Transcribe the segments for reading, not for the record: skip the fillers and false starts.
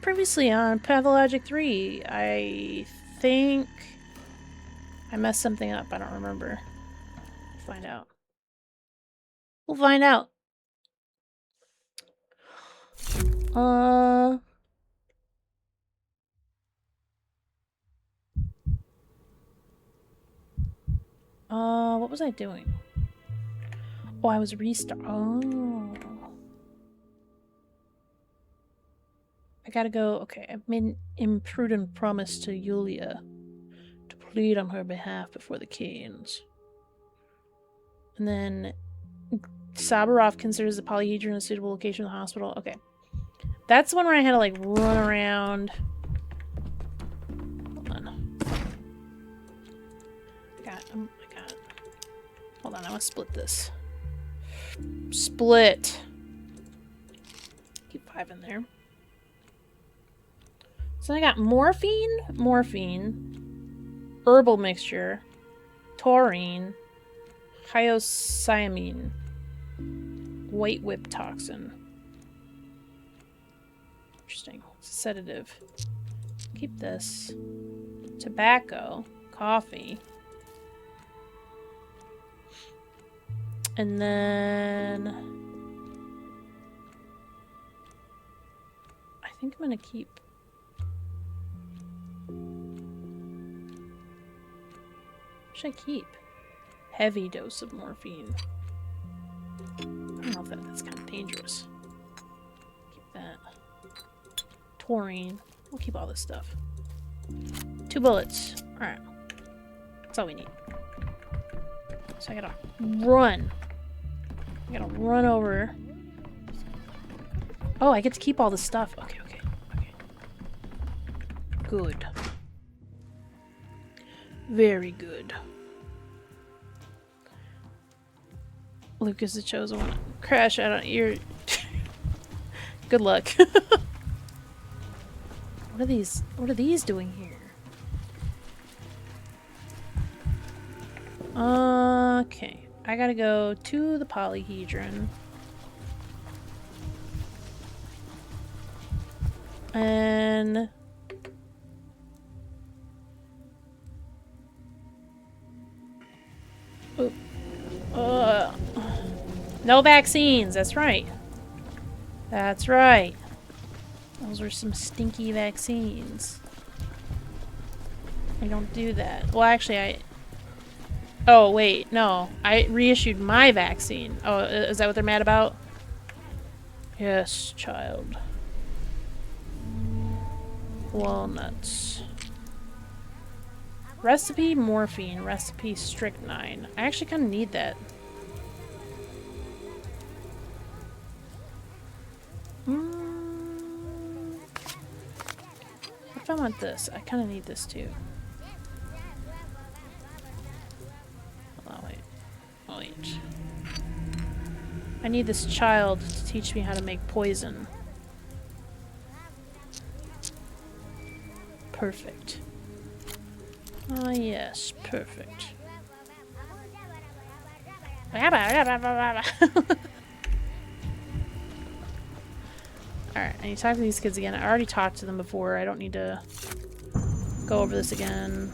Previously on Pathologic 3, I think I messed something up. I don't remember. We'll find out. We'll find out. What was I doing? Oh, I was Oh. I gotta go. Okay, I've made an imprudent promise to Yulia to plead on her behalf before the Canes. And then Sabarov considers the polyhedron a suitable location in the hospital. Okay. That's the one where I had to, like, run around. Hold on. I got it. Hold on, I want to split this. Split! Keep 5 in there. So I got morphine, herbal mixture, taurine, hyoscyamine, white whip toxin. Interesting. Sedative. Keep this. Tobacco, coffee. And then I think I'm gonna keep what should I keep? Heavy dose of morphine. I don't know if that's kind of dangerous. Keep that. Taurine. We'll keep all this stuff. 2 bullets. Alright. That's all we need. So I gotta run. I gotta run over. Oh, I get to keep all the stuff. Okay. Good. Very good. Lucas the Chosen One. Crash out on your... Good luck. What are these doing here? Okay. I gotta go to the polyhedron. And... no vaccines, that's right. That's right. Those were some stinky vaccines. I don't do that. Well, actually, oh, wait, no. I reissued my vaccine. Oh, is that what they're mad about? Yes, child. Walnuts. Recipe morphine. Recipe strychnine. I actually kind of need that. If I want this, I kind of need this too. Hold on, wait. I need this child to teach me how to make poison. Perfect. Ah, yes, perfect. Alright, I need to talk to these kids again. I already talked to them before. I don't need to go over this again.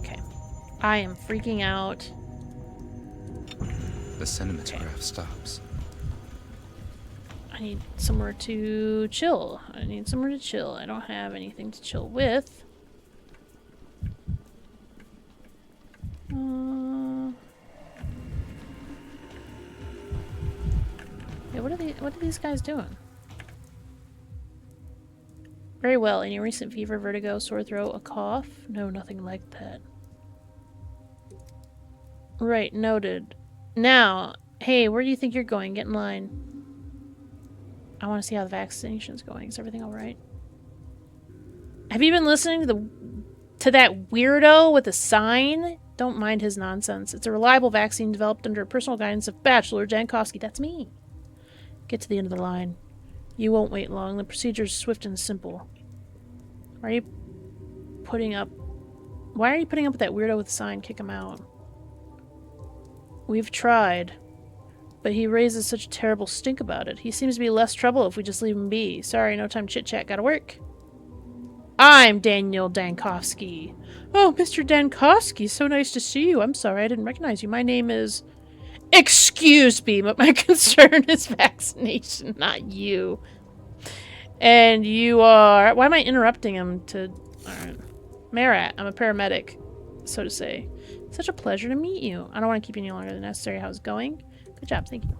Okay. I am freaking out. The cinematograph stops. I need somewhere to chill. I don't have anything to chill with. Yeah, what are these guys doing? Very well. Any recent fever, vertigo, sore throat, a cough? No, nothing like that. Right, noted. Now, hey, where do you think you're going? Get in line. I want to see how the vaccination's going. Is everything alright? Have you been listening to that weirdo with the sign? Don't mind his nonsense. It's a reliable vaccine developed under personal guidance of Bachelor Jankowski. That's me. Get to the end of the line. You won't wait long. The procedure is swift and simple. Why are you putting up with that weirdo with the sign? Kick him out. We've tried. but he raises such a terrible stink about it. He seems to be less trouble if we just leave him be. Sorry, no time chit-chat. Gotta work. I'm Daniel Dankovsky. Oh, Mr. Dankovsky, so nice to see you. I'm sorry, I didn't recognize you. My name is... Excuse me, but my concern is vaccination, not you. And you are... Why am I interrupting him to... Alright. Marat, I'm a paramedic, so to say. Such a pleasure to meet you. I don't want to keep you any longer than necessary. How's it going? Good job, thank you.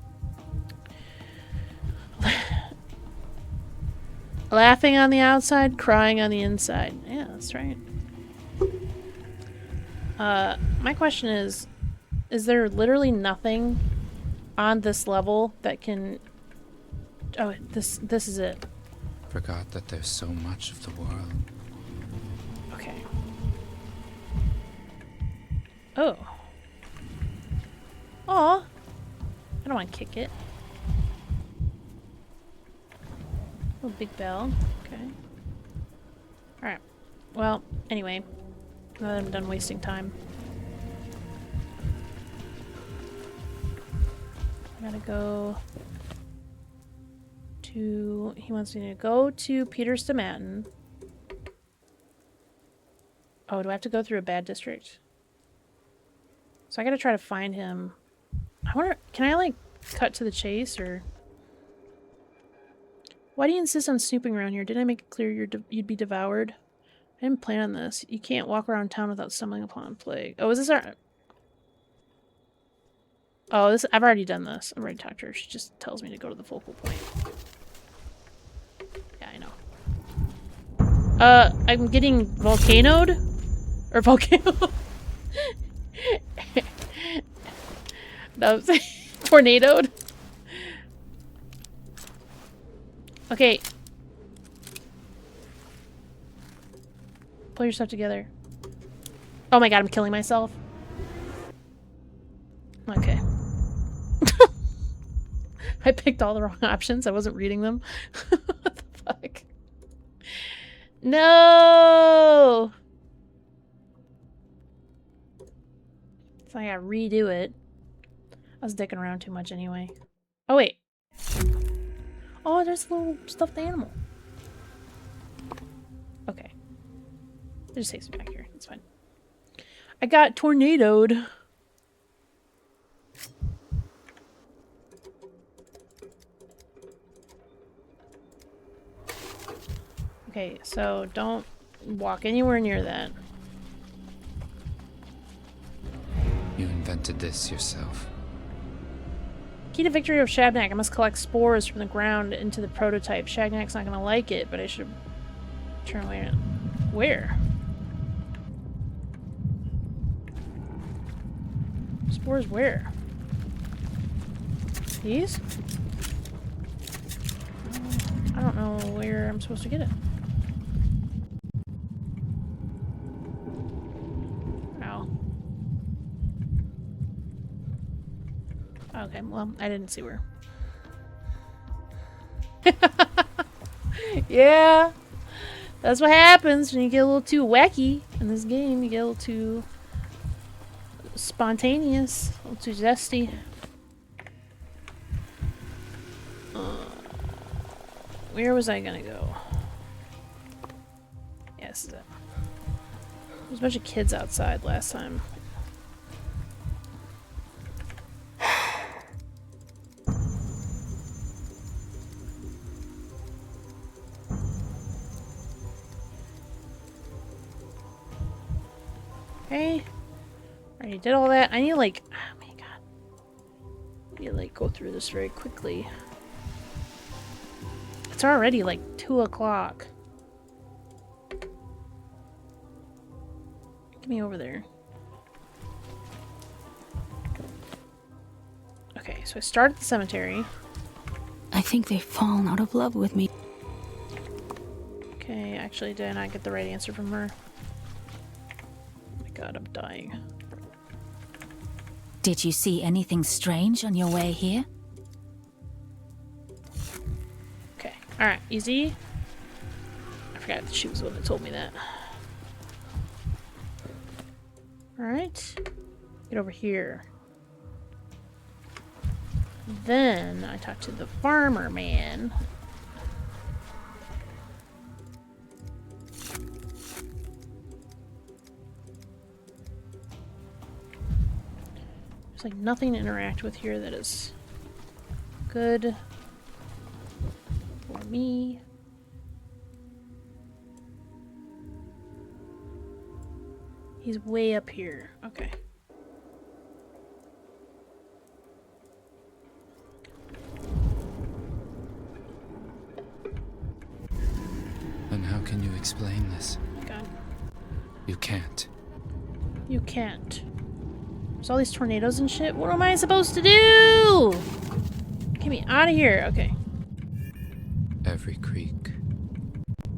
Laughing on the outside, crying on the inside. Yeah, that's right. My question is there literally nothing on this level that can... Oh, this is it. Forgot that there's so much of the world. Okay. Oh. Aw. I don't want to kick it. Oh, big bell. Okay. Alright. Well, anyway. Now that I'm done wasting time. I gotta go to... He wants me to go to Peter Stamatin. Oh, do I have to go through a bad district? So I gotta try to find him. I wonder... Can I, like, cut to the chase, or... Why do you insist on snooping around here? Didn't I make it clear you'd be devoured? I didn't plan on this. You can't walk around town without stumbling upon plague. Oh, is this our... Oh, this... I've already done this. I've already talked to her. She just tells me to go to the focal point. Yeah, I know. I'm getting volcanoed? Or volcano... No, tornadoed? Okay. Pull yourself together. Oh my god, I'm killing myself. Okay. I picked all the wrong options. I wasn't reading them. What the fuck? No! So I gotta redo it. I was dicking around too much anyway. Oh, wait. Oh, there's a little stuffed animal. Okay. It just takes me back here. It's fine. I got tornadoed. Okay, so don't walk anywhere near that. You invented this yourself. Key to victory of Shabnak. I must collect spores from the ground into the prototype. Shagnak's not gonna like it, but I should turn away. Where? Spores where? These? I don't know where I'm supposed to get it. Ow. Okay, well, I didn't see where. Yeah, that's what happens when you get a little too wacky in this game. You get a little too spontaneous, a little too zesty. Where was I gonna go? Yes, yeah, there's a bunch of kids outside last time. Okay. Already did all that. I need to, like... Oh my god. I need to, like, go through this very quickly. It's already, like, 2 o'clock. Get me over there. Okay, so I start at the cemetery. I think they've fallen out of love with me. Okay, actually, did I not get the right answer from her? God, I'm dying. Did you see anything strange on your way here? Okay, alright, easy. I forgot that she was the one that told me that. Alright. Get over here. Then I talked to the farmer man. There's like nothing to interact with here that is good for me. He's way up here. Okay. And how can you explain this? God. You can't. You can't. There's all these tornadoes and shit. What am I supposed to do? Get me out of here. Okay. Every creak,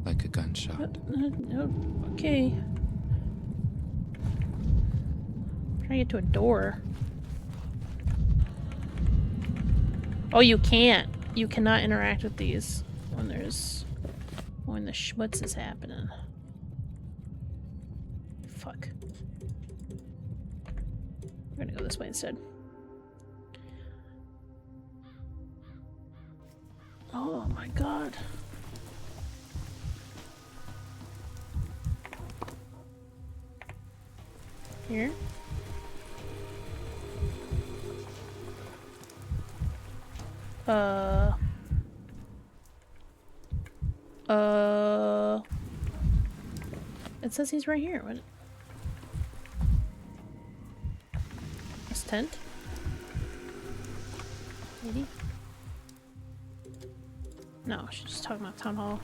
like a gunshot. Okay. I'm trying to get to a door. Oh, you can't. You cannot interact with these when the schmutz is happening. Fuck. We're gonna go this way instead. Oh my god. Here. It says he's right here. What? This tent? Maybe? No, she's just talking about town hall.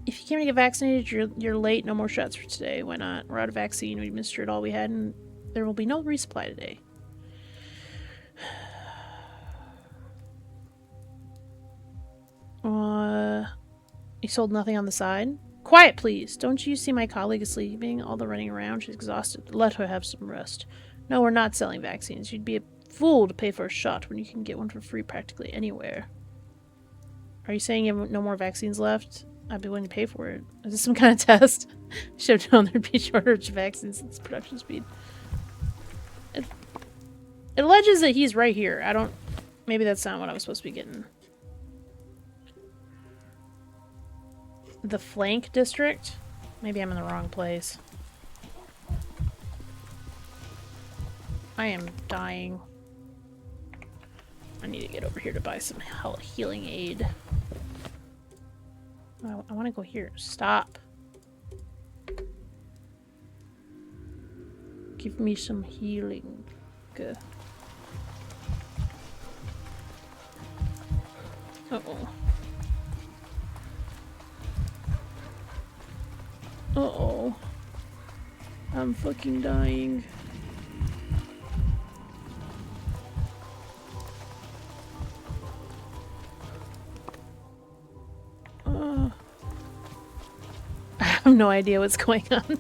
If you came to get vaccinated, you're late. No more shots for today. Why not? We're out of vaccine. We administered all we had, and there will be no resupply today. You sold nothing on the side? Quiet, please. Don't you see my colleague is sleeping? All the running around. She's exhausted. Let her have some rest. No, we're not selling vaccines. You'd be a fool to pay for a shot when you can get one for free practically anywhere. Are you saying you have no more vaccines left? I'd be willing to pay for it. Is this some kind of test? Should have known there'd be a shortage of vaccines since production speed. It alleges that he's right here. I don't... Maybe that's not what I was supposed to be getting. The flank district? Maybe I'm in the wrong place. I am dying. I need to get over here to buy some healing aid. I want to go here. Stop. Give me some healing. Good. Uh-oh. Uh-oh. I'm fucking dying. I have no idea what's going on.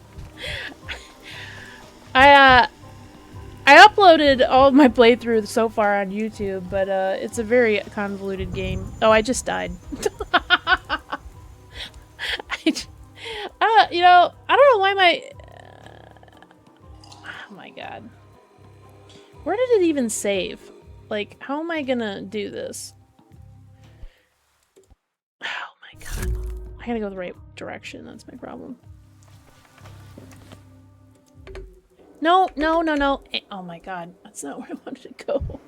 I uploaded all of my playthrough so far on YouTube, but it's a very convoluted game. Oh, I just died. You know, I don't know why my... oh my god. Where did it even save? Like, how am I gonna do this? Oh my god. I gotta go the right direction, that's my problem. No, no, no, no. Oh my god. That's not where I wanted to go.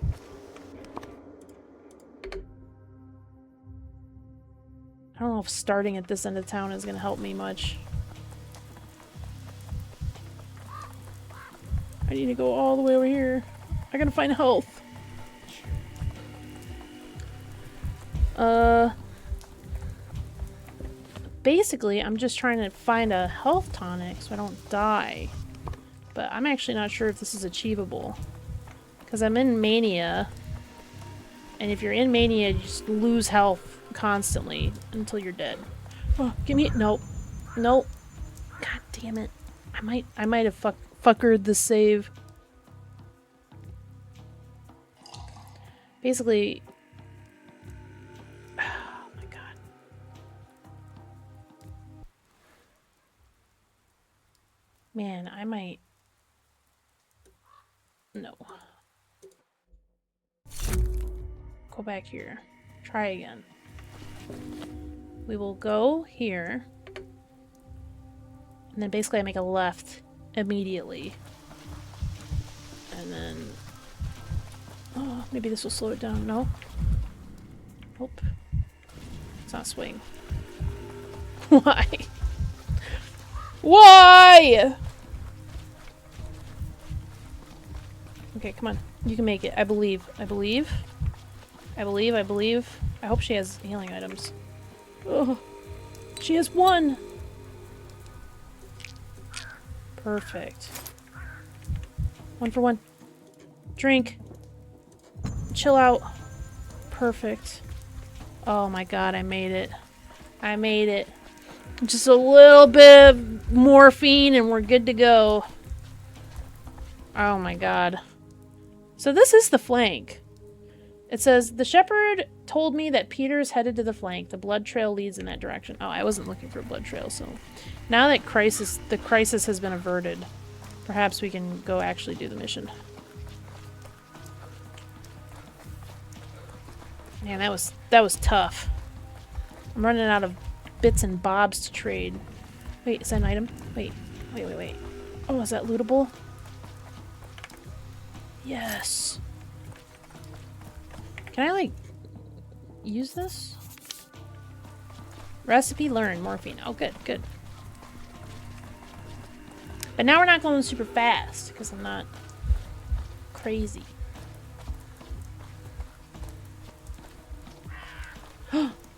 I don't know if starting at this end of town is gonna help me much. I need to go all the way over here. I gotta find health. Basically, I'm just trying to find a health tonic so I don't die. But I'm actually not sure if this is achievable. Because I'm in Mania. And if you're in Mania, you just lose health constantly until you're dead. Oh, give me... Nope. Nope. God damn it. I might have fuckered the save. Basically... oh my god. Man, I might... No. Go back here. Try again. We will go here. And then basically I make a left immediately. And then... Oh, maybe this will slow it down. No? Nope. It's not swing. Why? Why? Okay, come on. You can make it. I believe. I believe. I believe. I believe. I hope she has healing items. Oh, she has one. Perfect. 1 for 1. Drink. Chill out. Perfect. Oh my god, I made it. I made it. Just a little bit of morphine and we're good to go. Oh my god. So this is the flank. It says, the shepherd told me that Peter's headed to the flank. The blood trail leads in that direction. Oh, I wasn't looking for a blood trail, so... Now that the crisis has been averted, perhaps we can go actually do the mission. Man, that was tough. I'm running out of bits and bobs to trade. Wait, is that an item? Wait. Oh, is that lootable? Yes. Can I, like, use this? Recipe learned. Morphine. Oh, good, good. But now we're not going super fast, because I'm not crazy.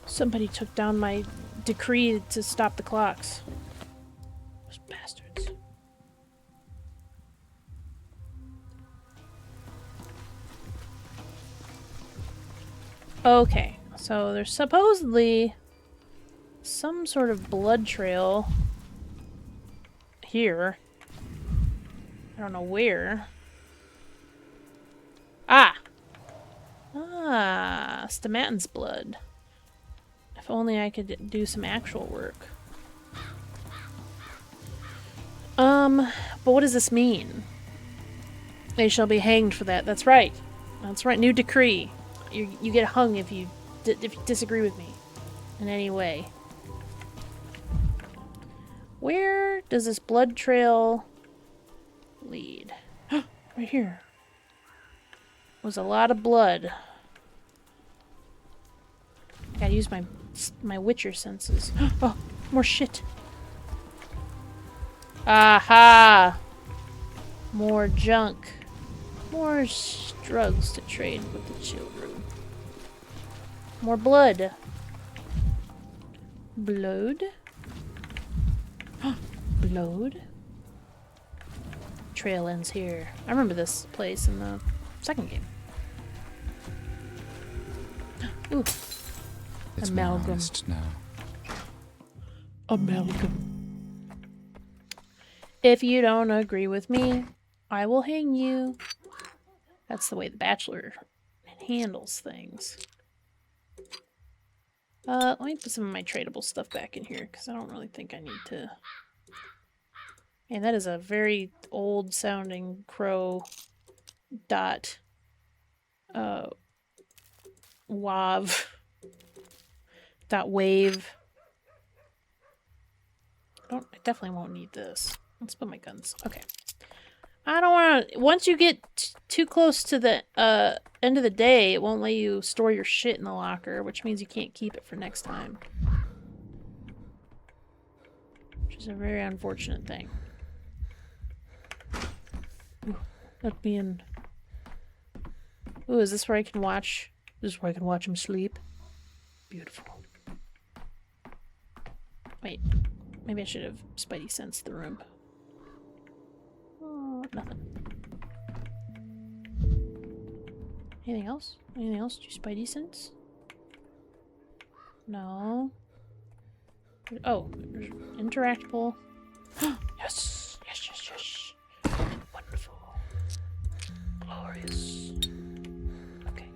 Somebody took down my decree to stop the clocks. Those bastards. Okay, so there's supposedly some sort of blood trail here. I don't know where. Ah! Ah, Stomatin's blood. If only I could do some actual work. But what does this mean? They shall be hanged for that. That's right. That's right. New decree. You get hung if you disagree with me in any way. Where does this blood trail lead? Right here. Was a lot of blood. Gotta use my Witcher senses. Oh, more shit. Aha! More junk. More drugs to trade with the children. More blood. Blood? Blood? Trail ends here. I remember this place in the second game. Ooh. It's Amalgam. more honest now. Amalgam. If you don't agree with me, I will hang you. That's the way the Bachelor handles things. Let me put some of my tradable stuff back in here, because I don't really think I need to... Man, that is a very old-sounding crow dot wav dot wave. I definitely won't need this. Let's put my guns. Okay. I don't want to... Once you get too close to the end of the day, it won't let you store your shit in the locker, which means you can't keep it for next time. Which is a very unfortunate thing. Ooh, let me in. Ooh, is this where I can watch? Is this where I can watch him sleep? Beautiful. Wait. Maybe I should have Spidey sensed the room. Oh, nothing. Anything else? Anything else? Do you Spidey sense? No. Oh, there's interactable. Yes! Yes, yes, yes! Wonderful. Glorious. Okay.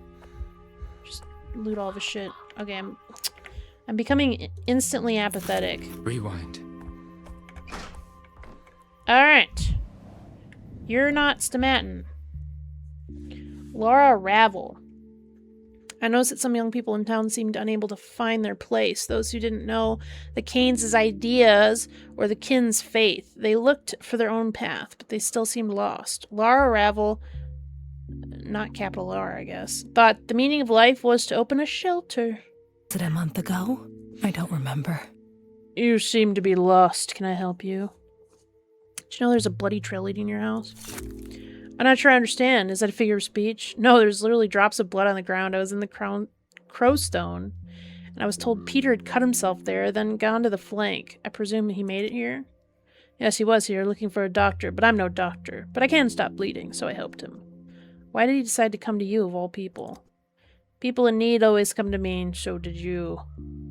Just loot all the shit. Okay, I'm becoming instantly apathetic. Rewind. Alright. You're not Stomatin. Laura Ravel. I noticed that some young people in town seemed unable to find their place. Those who didn't know the Keynes' ideas or the Kin's faith. They looked for their own path, but they still seemed lost. Laura Ravel, not capital R, I guess, thought the meaning of life was to open a shelter. Was it a month ago? I don't remember. You seem to be lost. Can I help you? Did you know there's a bloody trail leading your house? I'm not sure I understand. Is that a figure of speech? No, there's literally drops of blood on the ground. I was in the Crowstone, and I was told Peter had cut himself there, then gone to the flank. I presume he made it here? Yes, he was here, looking for a doctor, but I'm no doctor. But I can stop bleeding, so I helped him. Why did he decide to come to you, of all people? People in need always come to me, and so did you.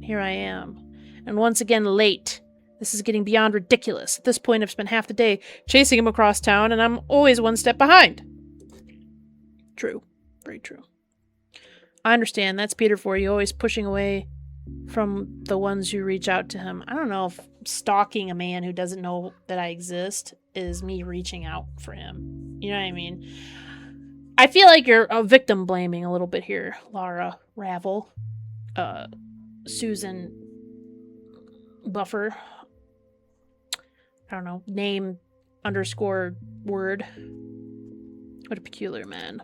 Here I am. And once again, late. This is getting beyond ridiculous. At this point, I've spent half the day chasing him across town, and I'm always one step behind. True. Very true. I understand. That's Peter for you, always pushing away from the ones who reach out to him. I don't know if stalking a man who doesn't know that I exist is me reaching out for him. You know what I mean? I feel like you're victim blaming a little bit here, Laura Ravel. Susan Buffer. I don't know, name underscore word. What a peculiar man.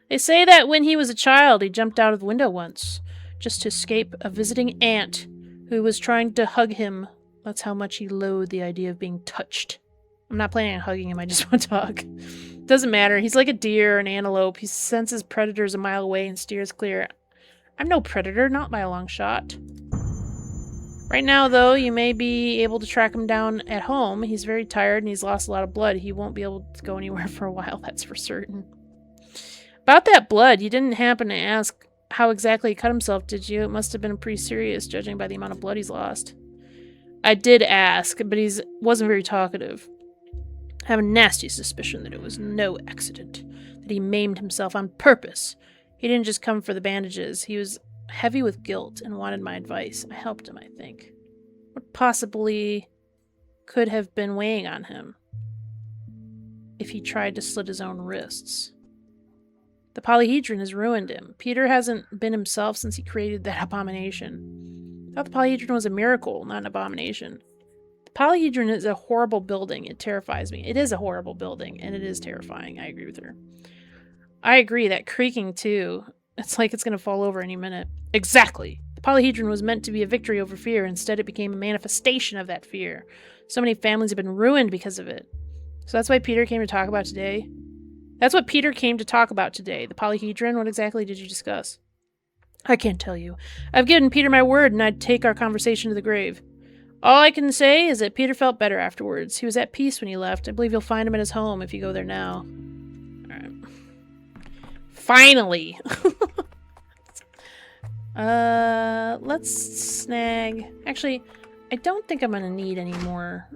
They say that when he was a child, he jumped out of the window once, just to escape a visiting aunt who was trying to hug him. That's how much he loathed the idea of being touched. I'm not planning on hugging him, I just want to hug. Doesn't matter, he's like a deer or an antelope. He senses predators a mile away and steers clear. I'm no predator, not by a long shot. Right now, though, you may be able to track him down at home. He's very tired and he's lost a lot of blood. He won't be able to go anywhere for a while, that's for certain. About that blood, you didn't happen to ask how exactly he cut himself, did you? It must have been pretty serious, judging by the amount of blood he's lost. I did ask, but he wasn't very talkative. I have a nasty suspicion that it was no accident, that he maimed himself on purpose. He didn't just come for the bandages. He was heavy with guilt and wanted my advice. I helped him, I think. What possibly could have been weighing on him if he tried to slit his own wrists? The polyhedron has ruined him. Peter hasn't been himself since he created that abomination. I thought the polyhedron was a miracle, not an abomination. The polyhedron is a horrible building. It terrifies me. It is a horrible building, and it is terrifying. I agree with her. I agree, that creaking too. It's like it's going to fall over any minute. Exactly. The polyhedron was meant to be a victory over fear. Instead, it became a manifestation of that fear. So many families have been ruined because of it. So that's why Peter came to talk about today. That's what Peter came to talk about today. The polyhedron. What exactly did you discuss? I can't tell you. I've given Peter my word, and I'd take our conversation to the grave. All I can say is that Peter felt better afterwards. He was at peace when he left. I believe you'll find him at his home if you go there now. Alright. Finally! Let's snag... Actually, I don't think I'm gonna need any more.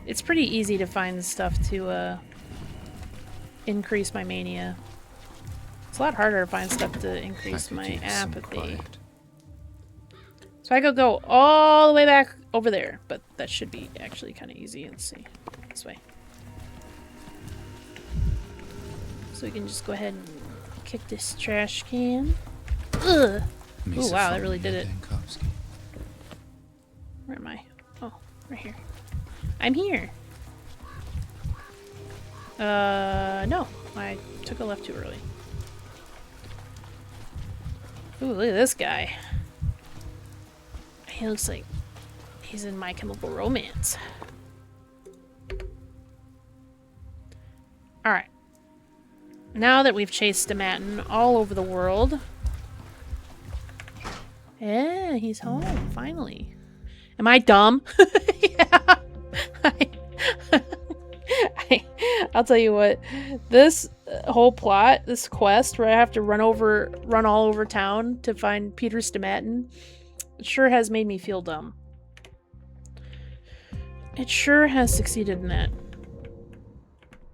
It's pretty easy to find stuff to, increase my mania. It's a lot harder to find stuff to increase my apathy. So I could go all the way back over there, but that should be actually kind of easy. Let's see. This way. So we can just go ahead and kick this trash can. Ugh! Oh wow, that really did it. Where am I? Oh, right here. I'm here! No. I took a left too early. Ooh, look at this guy. He looks like he's in My Chemical Romance. Alright. Now that we've chased Stomatin all over the world... Yeah, he's home, finally. Am I dumb? Yeah. I'll tell you what, this whole plot, this quest where I have to run all over town to find Peter Stomatin, it sure has made me feel dumb. It sure has succeeded in that.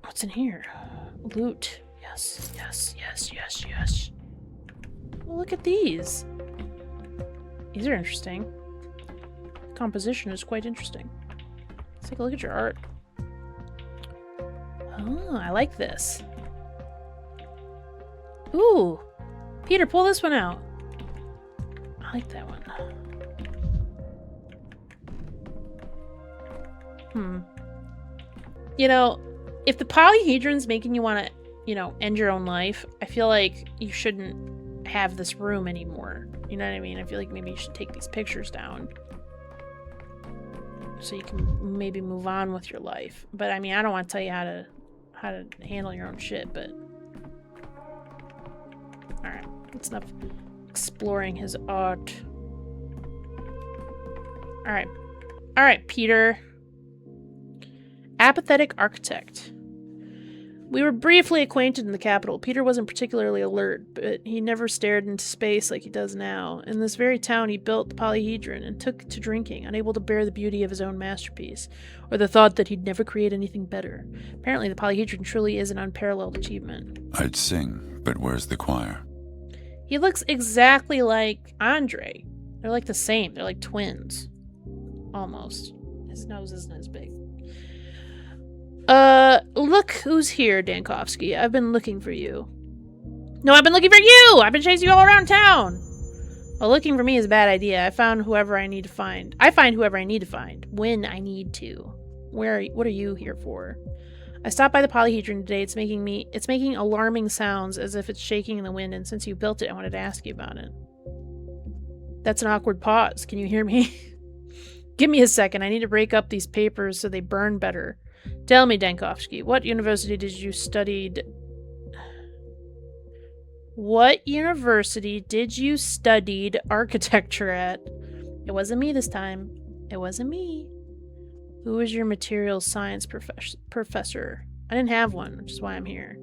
What's in here? Loot. Yes, yes, yes, yes, yes. Well, look at these. These are interesting. The composition is quite interesting. Let's take a look at your art. Oh, I like this. Ooh. Peter, pull this one out. I like that one. You know, if the polyhedron's making you want to, you know, end your own life, I feel like you shouldn't have this room anymore. You know what I mean? I feel like maybe you should take these pictures down. So you can maybe move on with your life. But I mean, I don't want to tell you how to handle your own shit, but alright, that's enough exploring his art. Alright, Peter. Apathetic architect. We were briefly acquainted in the capital. Peter wasn't particularly alert, but he never stared into space like he does now. In this very town, he built the polyhedron and took to drinking, unable to bear the beauty of his own masterpiece, or the thought that he'd never create anything better. Apparently, the polyhedron truly is an unparalleled achievement. I'd sing, but where's the choir? He looks exactly like Andre. They're like the same. They're like twins. Almost. His nose isn't as big. Look who's here, Dankovsky. I've been looking for you. No, I've been looking for you! I've been chasing you all around town! Well, looking for me is a bad idea. I find whoever I need to find. When I need to. What are you here for? I stopped by the polyhedron today. It's making alarming sounds as if it's shaking in the wind, and since you built it, I wanted to ask you about it. That's an awkward pause. Can you hear me? Give me a second. I need to break up these papers so they burn better. Tell me, Dankovsky, what university did you study architecture at? It wasn't me this time. It wasn't me. Who was your materials science professor? I didn't have one, which is why I'm here.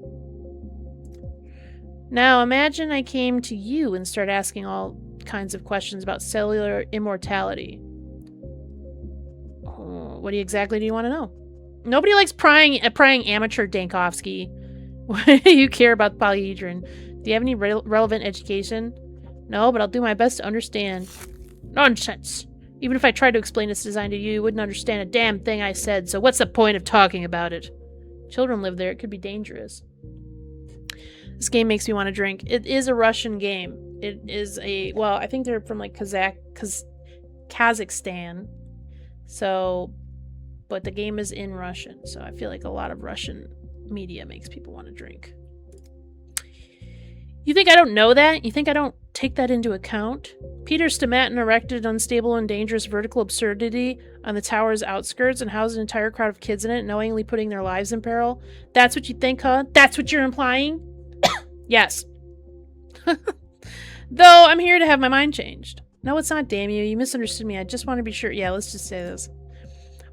Now, imagine I came to you and started asking all kinds of questions about cellular immortality. What exactly do you want to know? Nobody likes prying amateur, Dankovsky. Why do you care about the polyhedron? Do you have any relevant education? No, but I'll do my best to understand. Nonsense! Even if I tried to explain its design to you, you wouldn't understand a damn thing I said, so what's the point of talking about it? Children live there. It could be dangerous. This game makes me want to drink. It is a Russian game. It is well, I think they're from like Kazakhstan. So... but the game is in Russian, so I feel like a lot of Russian media makes people want to drink. You think I don't know that? You think I don't take that into account? Peter Stomatin erected unstable and dangerous vertical absurdity on the tower's outskirts and housed an entire crowd of kids in it, knowingly putting their lives in peril? That's what you think, huh? That's what you're implying? Yes. Though I'm here to have my mind changed. No, it's not, damn you. You misunderstood me. I just want to be sure. Yeah, let's just say this.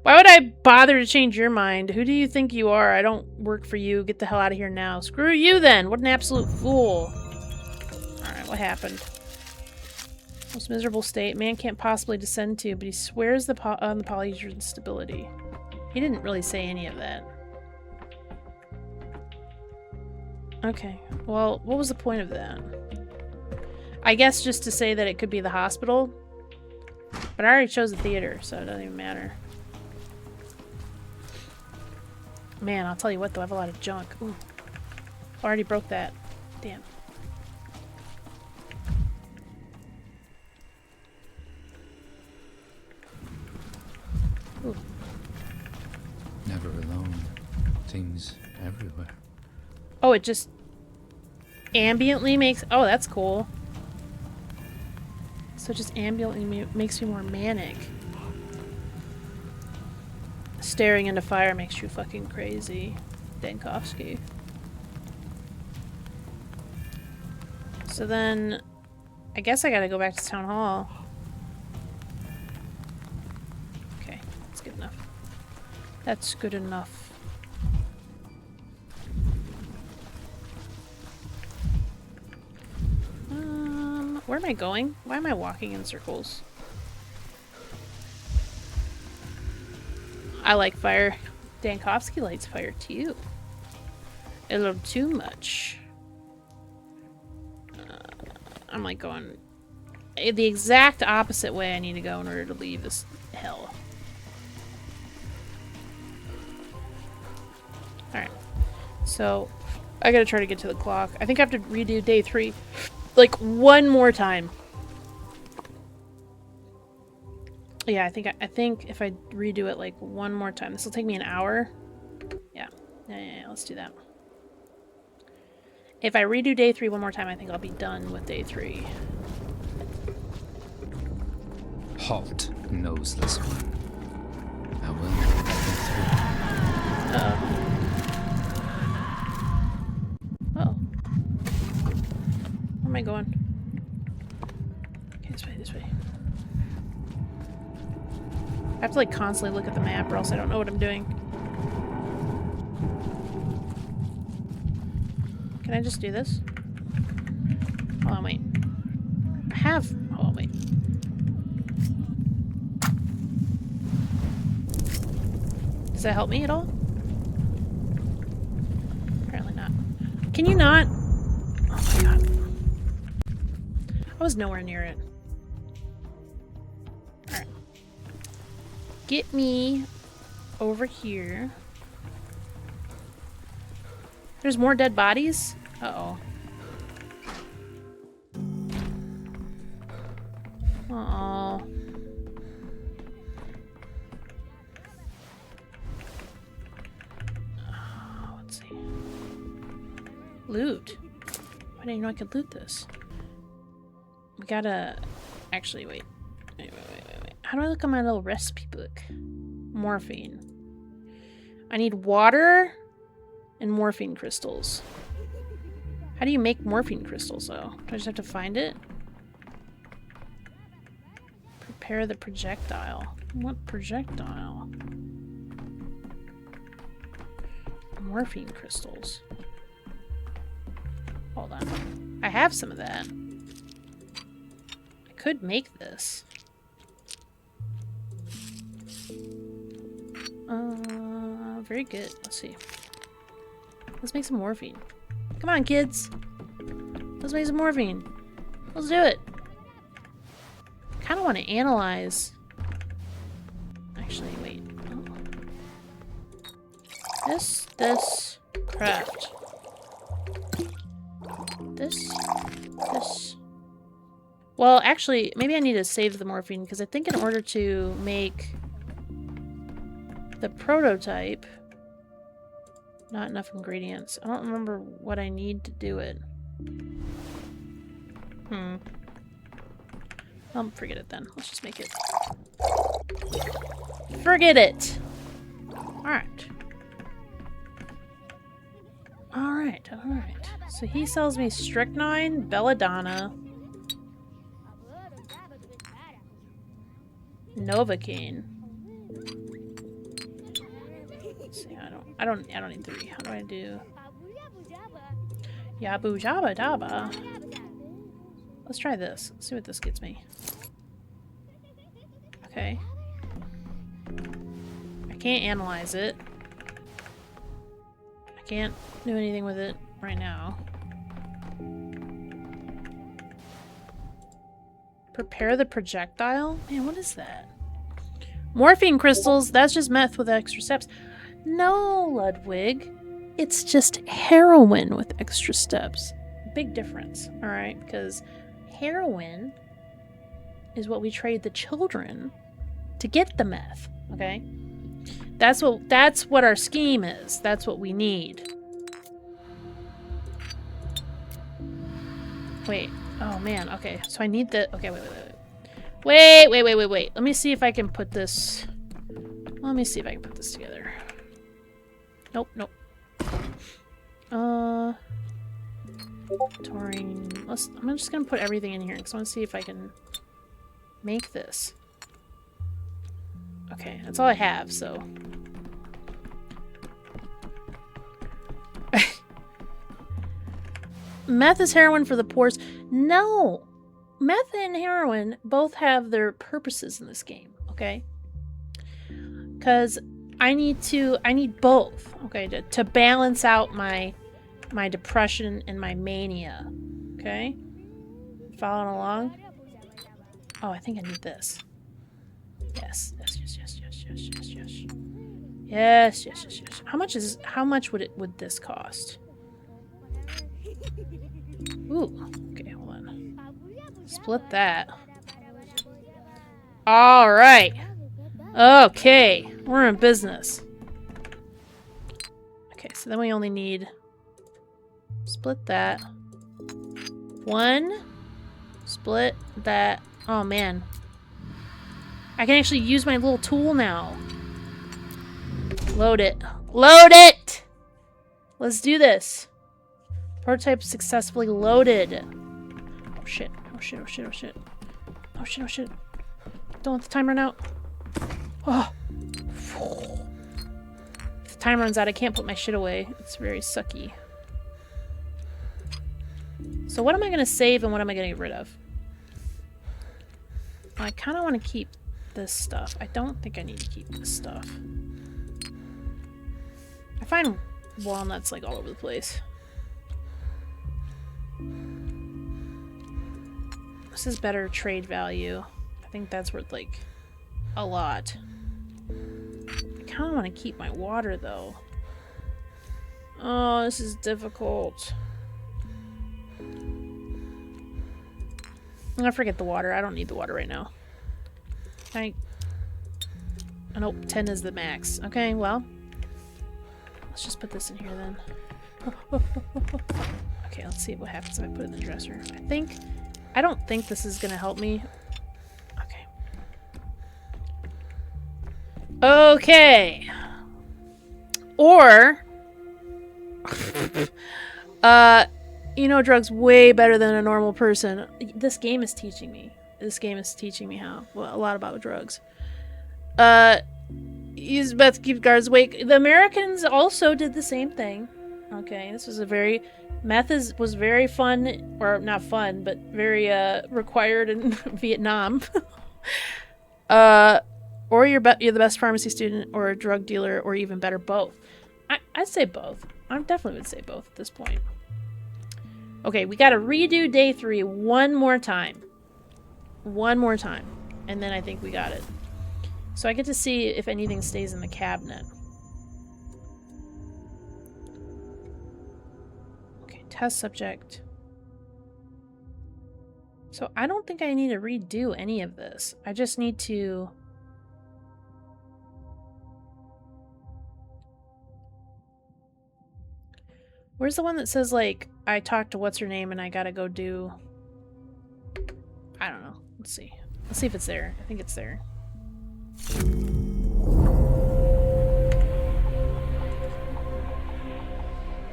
Why would I bother to change your mind? Who do you think you are? I don't work for you. Get the hell out of here now. Screw you then. What an absolute fool. Alright, what happened? Most miserable state. Man can't possibly descend to, but he swears on the polyhedron's stability. He didn't really say any of that. Okay. Well, what was the point of that? I guess just to say that it could be the hospital. But I already chose the theater, so it doesn't even matter. Man, I'll tell you what though, I have a lot of junk. Ooh. I already broke that. Damn. Ooh. Never alone. Things everywhere. Oh, it just ambiently makes... oh, that's cool. So it just ambiently makes me more manic. Staring into fire makes you fucking crazy, Dankovsky. So then, I guess I gotta go back to town hall. Okay, that's good enough. That's good enough. Where am I going? Why am I walking in circles? I like fire. Dankovsky likes fire too. A little too much. I'm like going the exact opposite way I need to go in order to leave this hell. Alright. So, I gotta try to get to the clock. I think I have to redo day 3, like, one more time. Yeah, I think if I redo it, like, one more time, this will take me an hour. Yeah, let's do that. If I redo day 3 one more time, I think I'll be done with day 3. Halt, noseless one. I will not let them through. Uh-oh. Where am I going? Okay, this way. I have to, like, constantly look at the map or else I don't know what I'm doing. Can I just do this? Hold on, wait. I have... Hold on, wait. Does that help me at all? Apparently not. Can you not? Oh my god. I was nowhere near it. Alright. Get me over here. There's more dead bodies? Uh-oh. Uh-oh. Let's see. Loot. I didn't know I could loot this. We gotta... Actually, wait. Wait. How do I look at my little recipe book? Morphine. I need water and morphine crystals. How do you make morphine crystals, though? Do I just have to find it? Prepare the projectile. What projectile? Morphine crystals. Hold on. I have some of that. I could make this. Very good. Let's see. Let's make some morphine. Come on, kids. Let's make some morphine. Let's do it. I kind of want to analyze. Actually, wait. Oh. This, craft. This. Well, actually, maybe I need to save the morphine, because I think in order to make the prototype, not enough ingredients. I don't remember what I need to do it. Forget it then. Let's just make it. Forget it! Alright. Alright. So he sells me strychnine, belladonna, Novocaine. Let's see, I don't need 3. How do I do? Yabu jabba dabba. Let's try this. Let's see what this gets me. Okay. I can't analyze it. I can't do anything with it right now. Prepare the projectile? Man, what is that? Morphine crystals, that's just meth with extra steps. No, Ludwig. It's just heroin with extra steps. Big difference, alright? Because heroin is what we trade the children to get the meth, okay? That's what our scheme is. That's what we need. Wait. Oh man, okay. So I need the... Okay, wait. Let me see if I can put this... Let me see if I can put this together. Nope. Taurine. I'm just gonna put everything in here because I want to see if I can make this. Okay, that's all I have, so... Meth is heroin for the poor. No! Meth and heroin both have their purposes in this game, okay? Because I need both, okay, to balance out my depression and my mania, okay? Following along? Oh, I think I need this. Yes. Yes. How much would this cost? Ooh. Okay, hold on. Split that. All right. Okay, we're in business. Okay, so then we only need split that. 1. Split that. Oh man. I can actually use my little tool now. Load it. Load it! Let's do this. Prototype successfully loaded. Oh shit. Oh shit, oh shit, oh shit. Oh shit, oh shit. Don't let the time run out. Oh. If the time runs out, I can't put my shit away. It's very sucky. So what am I going to save and what am I going to get rid of? I kind of want to keep this stuff. I don't think I need to keep this stuff. I find walnuts like all over the place. This is better trade value. I think that's worth like a lot. I kind of want to keep my water though. Oh, this is difficult. I'm gonna forget the water. I don't need the water right now. Oh, nope, 10 is the max. Okay, well. Let's just put this in here then. Okay, let's see what happens if I put it in the dresser. I don't think this is gonna help me. Okay. Okay. Or you know drugs way better than a normal person. This game is teaching me. This game is teaching me a lot about drugs. Use meth to keep guards awake. The Americans also did the same thing. Okay, this was meth was very fun, or not fun, but very required in Vietnam. Or you're the best pharmacy student, or a drug dealer, or even better, both. I'd say both. I definitely would say both at this point. Okay, we gotta redo day 3 one more time. One more time. And then I think we got it. So I get to see if anything stays in the cabinet. Okay, test subject. So I don't think I need to redo any of this. I just need to... Where's the one that says, like, I talked to what's her name and I gotta go do... I don't know. Let's see. Let's see if it's there. I think it's there.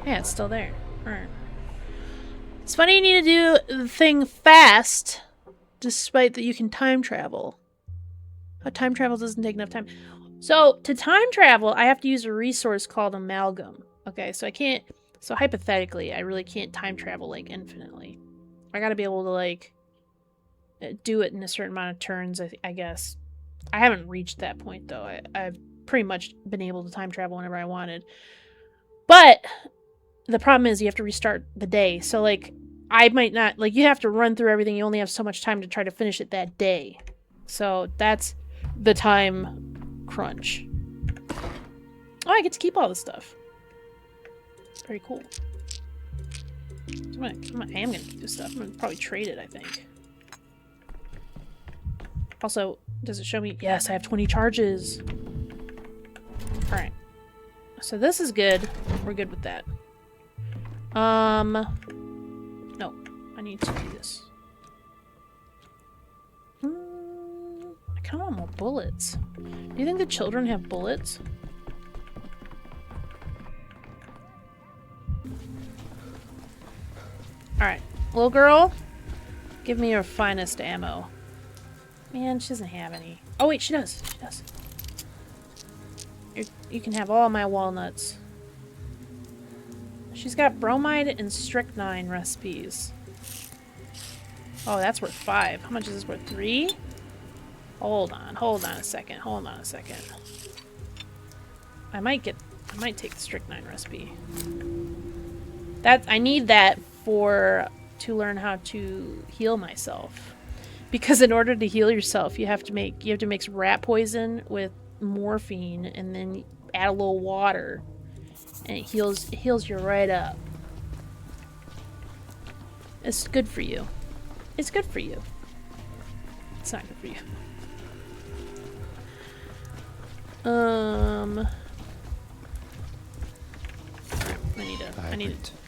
Yeah, it's still there. Alright. It's funny you need to do the thing fast, despite that you can time travel. Time travel doesn't take enough time. So, to time travel, I have to use a resource called amalgam. Okay, so I can't... So hypothetically, I really can't time travel, like, infinitely. I gotta be able to, like, do it in a certain amount of turns, I guess. I haven't reached that point, though. I've pretty much been able to time travel whenever I wanted. But the problem is you have to restart the day. So, like, I might not... Like, you have to run through everything. You only have so much time to try to finish it that day. So that's the time crunch. Oh, I get to keep all this stuff. Very cool. So I am gonna keep this stuff. I'm gonna probably trade it, I think. Also, does it show me? Yes, I have 20 charges. Alright. So this is good. We're good with that. No. I need to do this. I kind of want more bullets. Do you think the children have bullets? Alright. Little girl, give me your finest ammo. Man, she doesn't have any. Oh, wait, she does. She does. You can have all my walnuts. She's got bromide and strychnine recipes. Oh, that's worth 5. How much is this worth? 3? Hold on a second. Hold on a second. I might take the strychnine recipe. I need that to learn how to heal myself. Because in order to heal yourself, you have to mix rat poison with morphine and then add a little water, and it heals you right up. It's good for you. It's good for you. It's not good for you.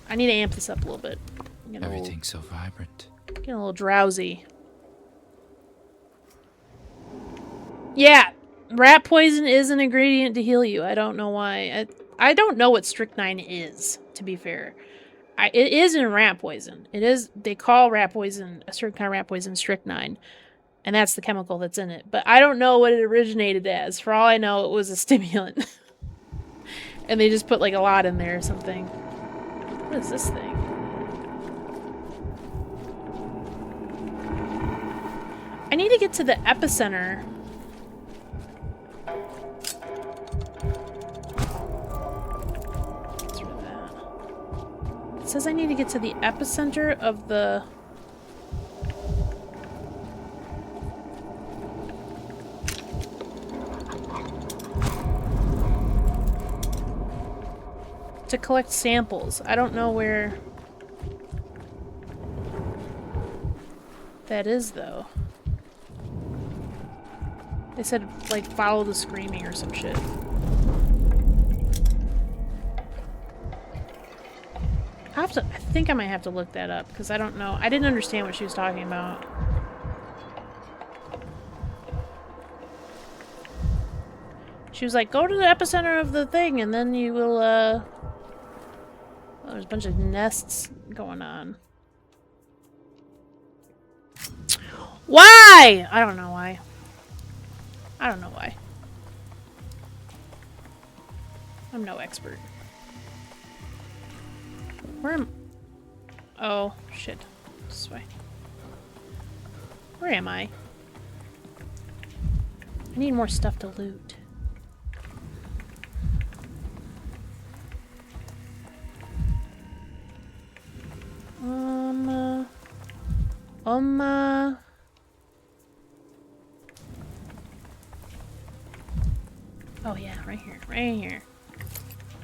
I need to amp this up a little bit. Everything's so vibrant. Getting a little drowsy. Yeah, rat poison is an ingredient to heal you. I don't know why. I don't know what strychnine is, to be fair. It is in rat poison. It is. They call rat poison, a certain kind of rat poison, strychnine. And that's the chemical that's in it. But I don't know what it originated as. For all I know, it was a stimulant. And they just put like a lot in there or something. What is this thing? I need to get to the epicenter. What's with that? It says I need to get to the epicenter of the... to collect samples. I don't know where that is, though. They said, like, follow the screaming or some shit. I think I might have to look that up, because I don't know. I didn't understand what she was talking about. She was like, go to the epicenter of the thing, and then you will, oh, there's a bunch of nests going on. Why? I don't know why. I don't know why. I'm no expert. Where am... Oh, shit. This way. Where am I? I need more stuff to loot. Oh yeah, right here, right here.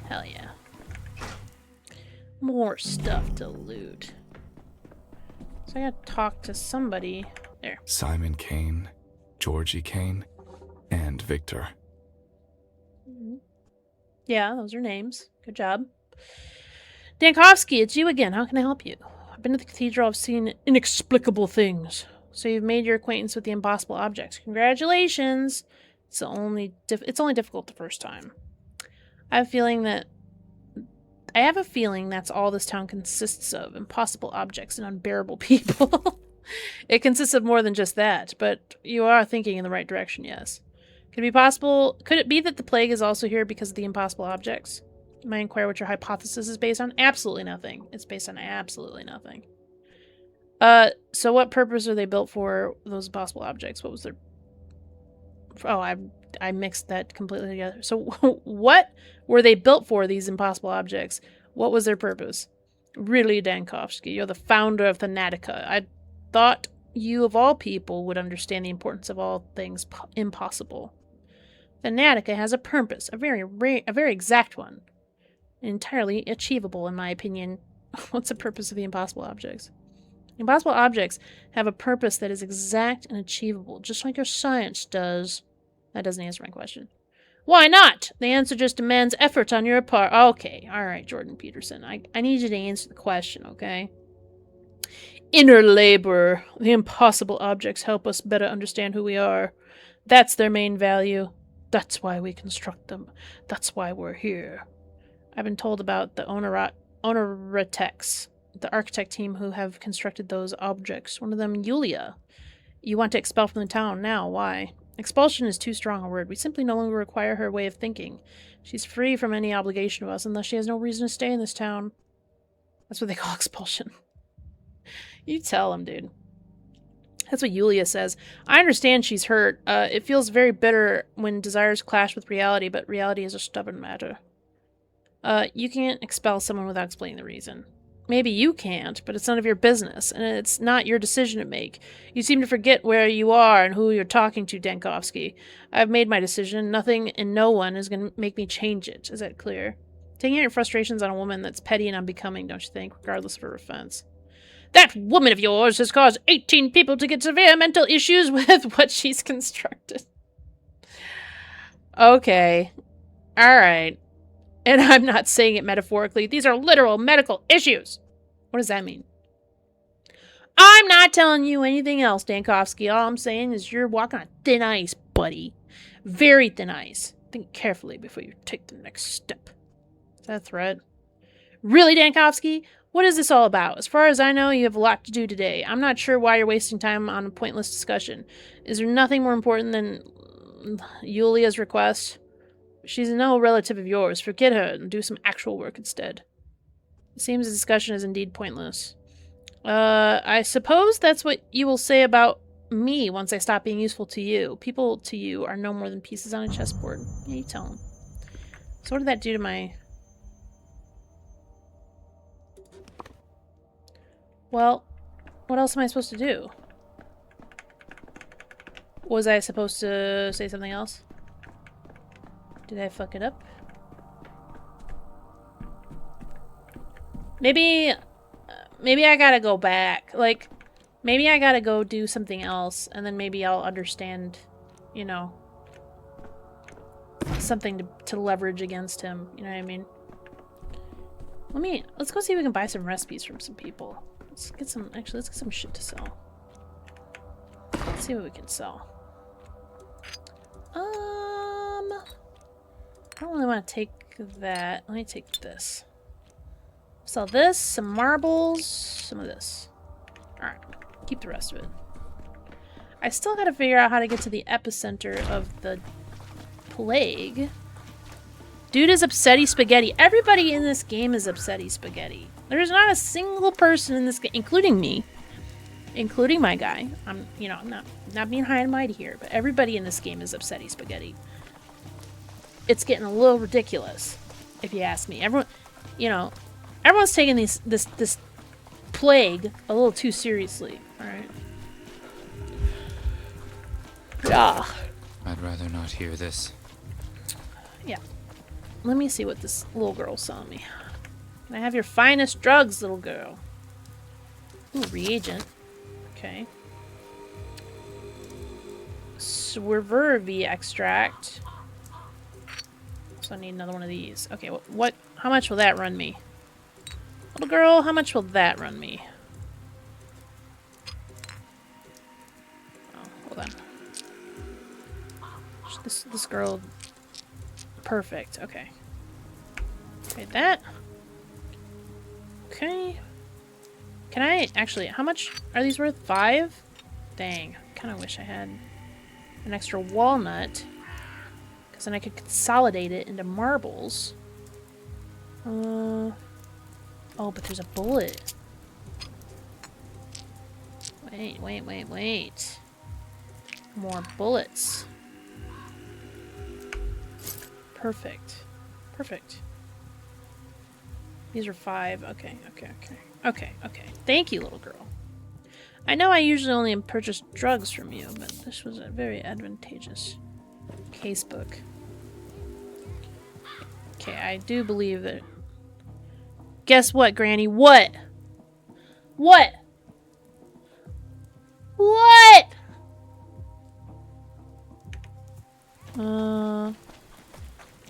Hell yeah. More stuff to loot. So I gotta talk to somebody. There. Simon Kane, Georgie Kane, and Victor. Yeah, those are names. Good job. Dankovsky, it's you again. How can I help you? I've been to the cathedral. I've seen inexplicable things. So you've made your acquaintance with the impossible objects. Congratulations. It's only difficult the first time. I have a feeling that's all this town consists of. Impossible objects and unbearable people. It consists of more than just that, but you are thinking in the right direction, yes. Could it be that the plague is also here because of the impossible objects? May I inquire what your hypothesis is based on? Absolutely nothing. It's based on absolutely nothing. So what purpose are they built for, those impossible objects? What was their... Oh, I mixed that completely together. So what were they built for, these impossible objects? What was their purpose? Really, Dankovsky, you're the founder of Thanatica. I thought you, of all people, would understand the importance of all things impossible. Thanatica has a purpose, a very exact one. Entirely achievable, in my opinion. What's the purpose of the impossible objects? Impossible objects have a purpose that is exact and achievable, just like your science does. That doesn't answer my question. Why not? The answer just demands effort on your part. Okay, alright, Jordan Peterson. I need you to answer the question, okay? Inner labor. The impossible objects help us better understand who we are. That's their main value. That's why we construct them. That's why we're here. I've been told about the Honoratex, the architect team who have constructed those objects. One of them, Yulia. You want to expel from the town now. Why? Expulsion is too strong a word. We simply no longer require her way of thinking. She's free from any obligation to us unless she has no reason to stay in this town. That's what they call expulsion. You tell him, dude. That's what Yulia says. I understand she's hurt. It feels very bitter when desires clash with reality, but reality is a stubborn matter. You can't expel someone without explaining the reason. Maybe you can't, but it's none of your business, and it's not your decision to make. You seem to forget where you are and who you're talking to, Dankovsky. I've made my decision. Nothing and no one is going to make me change it. Is that clear? Taking out your frustrations on a woman that's petty and unbecoming, don't you think, regardless of her offense? That woman of yours has caused 18 people to get severe mental issues with what she's constructed. Okay. Alright. And I'm not saying it metaphorically. These are literal medical issues. What does that mean? I'm not telling you anything else, Dankovsky. All I'm saying is you're walking on thin ice, buddy. Very thin ice. Think carefully before you take the next step. Is that a threat? Really, Dankovsky? What is this all about? As far as I know, you have a lot to do today. I'm not sure why you're wasting time on a pointless discussion. Is there nothing more important than Yulia's request? She's no relative of yours. Forget her and do some actual work instead. It seems the discussion is indeed pointless. I suppose that's what you will say about me once I stop being useful to you. People to you are no more than pieces on a chessboard. Yeah, you tell them. So what did that do to my... Well, what else am I supposed to do? Was I supposed to say something else? Did I fuck it up? Maybe I gotta go back. Like, maybe I gotta go do something else, and then maybe I'll understand, you know, something to leverage against him. You know what I mean? Let's go see if we can buy some recipes from some people. Let's get some shit to sell. Let's see what we can sell. I don't really want to take that. Let me take this. Sell this, some marbles, some of this. Alright, keep the rest of it. I still gotta figure out how to get to the epicenter of the plague. Dude is upsetty spaghetti. Everybody in this game is upsetty spaghetti. There's not a single person in this game, including me, including my guy. I'm not being high and mighty here, but everybody in this game is upsetty spaghetti. It's getting a little ridiculous, if you ask me. Everyone's taking this plague a little too seriously. All right. Yeah. I'd rather not hear this. Yeah. Let me see what this little girl's selling me. Can I have your finest drugs, little girl? Ooh, reagent. Okay. Swervervi extract. So I need another one of these. Okay, what? How much will that run me? Little girl, how much will that run me? Oh, hold on. This girl... Perfect, okay. Trade that. Okay. Can I actually... How much are these worth? 5? Dang. Kind of wish I had an extra walnut. Because then I could consolidate it into marbles. Oh, but there's a bullet. Wait. More bullets. Perfect. These are 5. Okay. Thank you, little girl. I know I usually only purchase drugs from you, but this was a very advantageous casebook. Okay, I do believe that... Guess what, Granny? What?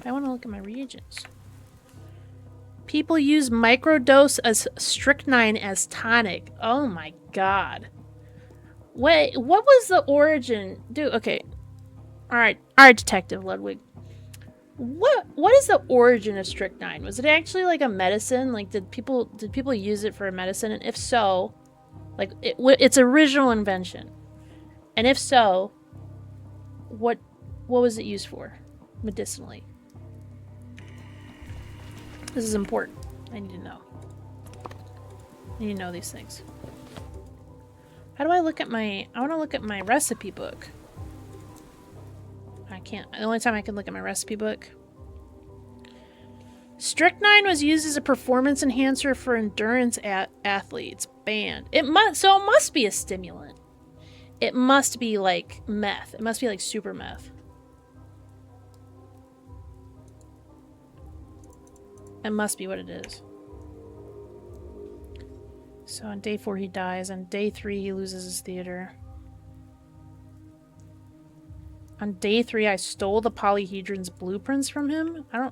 I want to look at my reagents. People use microdose as strychnine as tonic. Oh my god. Wait, what was the origin? Dude, okay. Alright, Detective Ludwig. What is the origin of strychnine? Was it actually like a medicine? Like, did people use it for a medicine? And if so, like, its original invention. And if so, what was it used for medicinally? This is important. I need to know. I need to know these things. How do I look at my... I want to look at my recipe book. I can't. The only time I can look at my recipe book Strychnine was used as a performance enhancer for endurance athletes. Banned. It must be a stimulant. It must be like meth. It must be like super meth. It must be what it is. So on day 4 he dies. On day 3 he loses his theater. On day 3 I stole the polyhedron's blueprints from him. I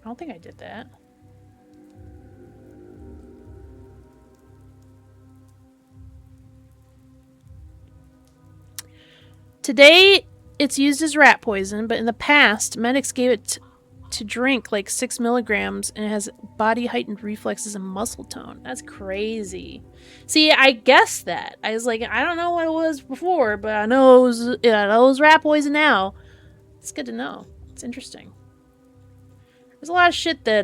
don't think I did that. Today, it's used as rat poison, but in the past, medics gave it to drink like 6 milligrams, and it has body-heightened reflexes and muscle tone. That's crazy. See, I guessed that. I was like, I don't know what it was before, but I know it was rat poison now. It's good to know. It's interesting. There's a lot of shit that,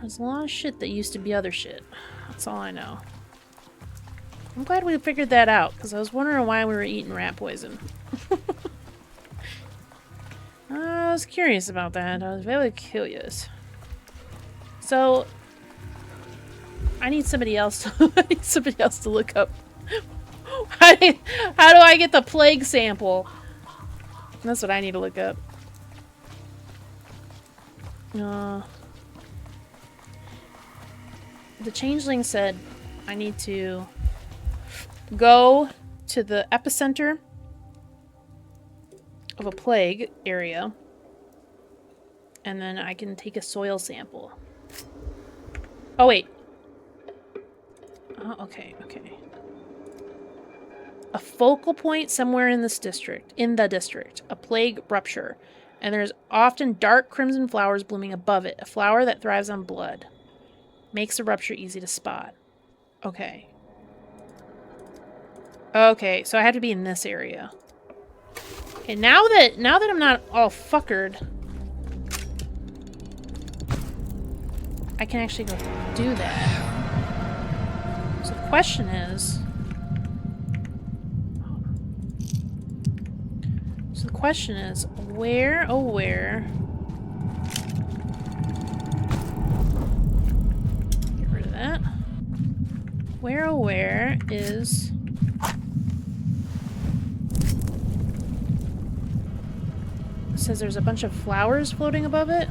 there's a lot of shit that used to be other shit. That's all I know. I'm glad we figured that out, because I was wondering why we were eating rat poison. I was curious about that. I was very curious. So, I need somebody else to look up. How do I get the plague sample? That's what I need to look up. The changeling said I need to go to the epicenter of a plague area, and then I can take a soil sample. Oh, wait. Okay. A focal point somewhere in this district, a plague rupture, and there's often dark crimson flowers blooming above it, a flower that thrives on blood. Makes the rupture easy to spot. Okay. Okay, so I have to be in this area. Okay, now that I'm not all fuckered, I can actually go do that. So the question is... where, oh where... Get rid of that. Where, oh where is... It says there's a bunch of flowers floating above it.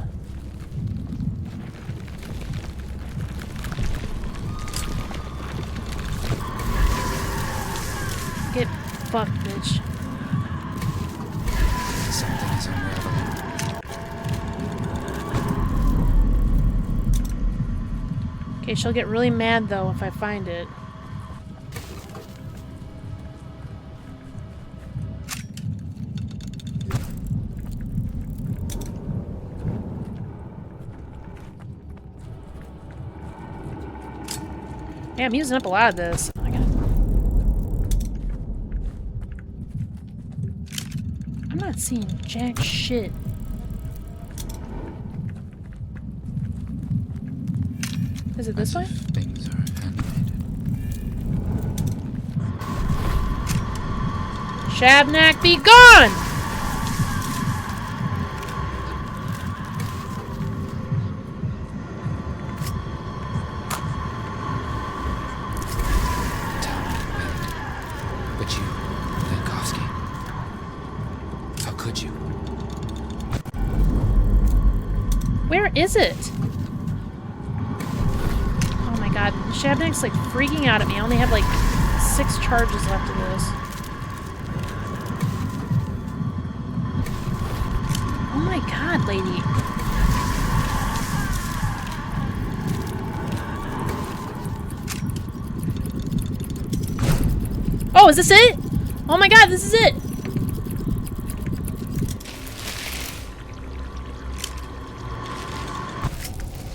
Get fucked, bitch. Something is unraveling. Okay, she'll get really mad though if I find it. Yeah, I'm using up a lot of this. I'm not seeing jack shit. Is it this way? Things are animated. Shabnak, be gone! But you, Yankovsky, how could you? Where is it? Oh my god, Shabnak's like freaking out at me. I only have like 6 charges left of this. Oh my god, lady. Oh, is this it? Oh my god, this is it!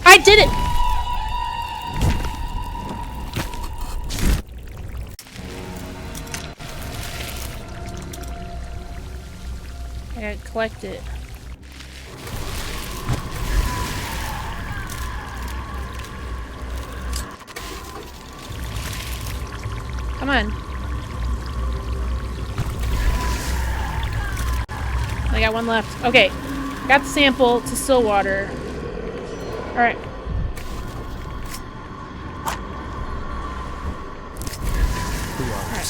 I did it! I gotta collect it. Come on. I got one left. Okay. Got the sample to Stillwater. Alright.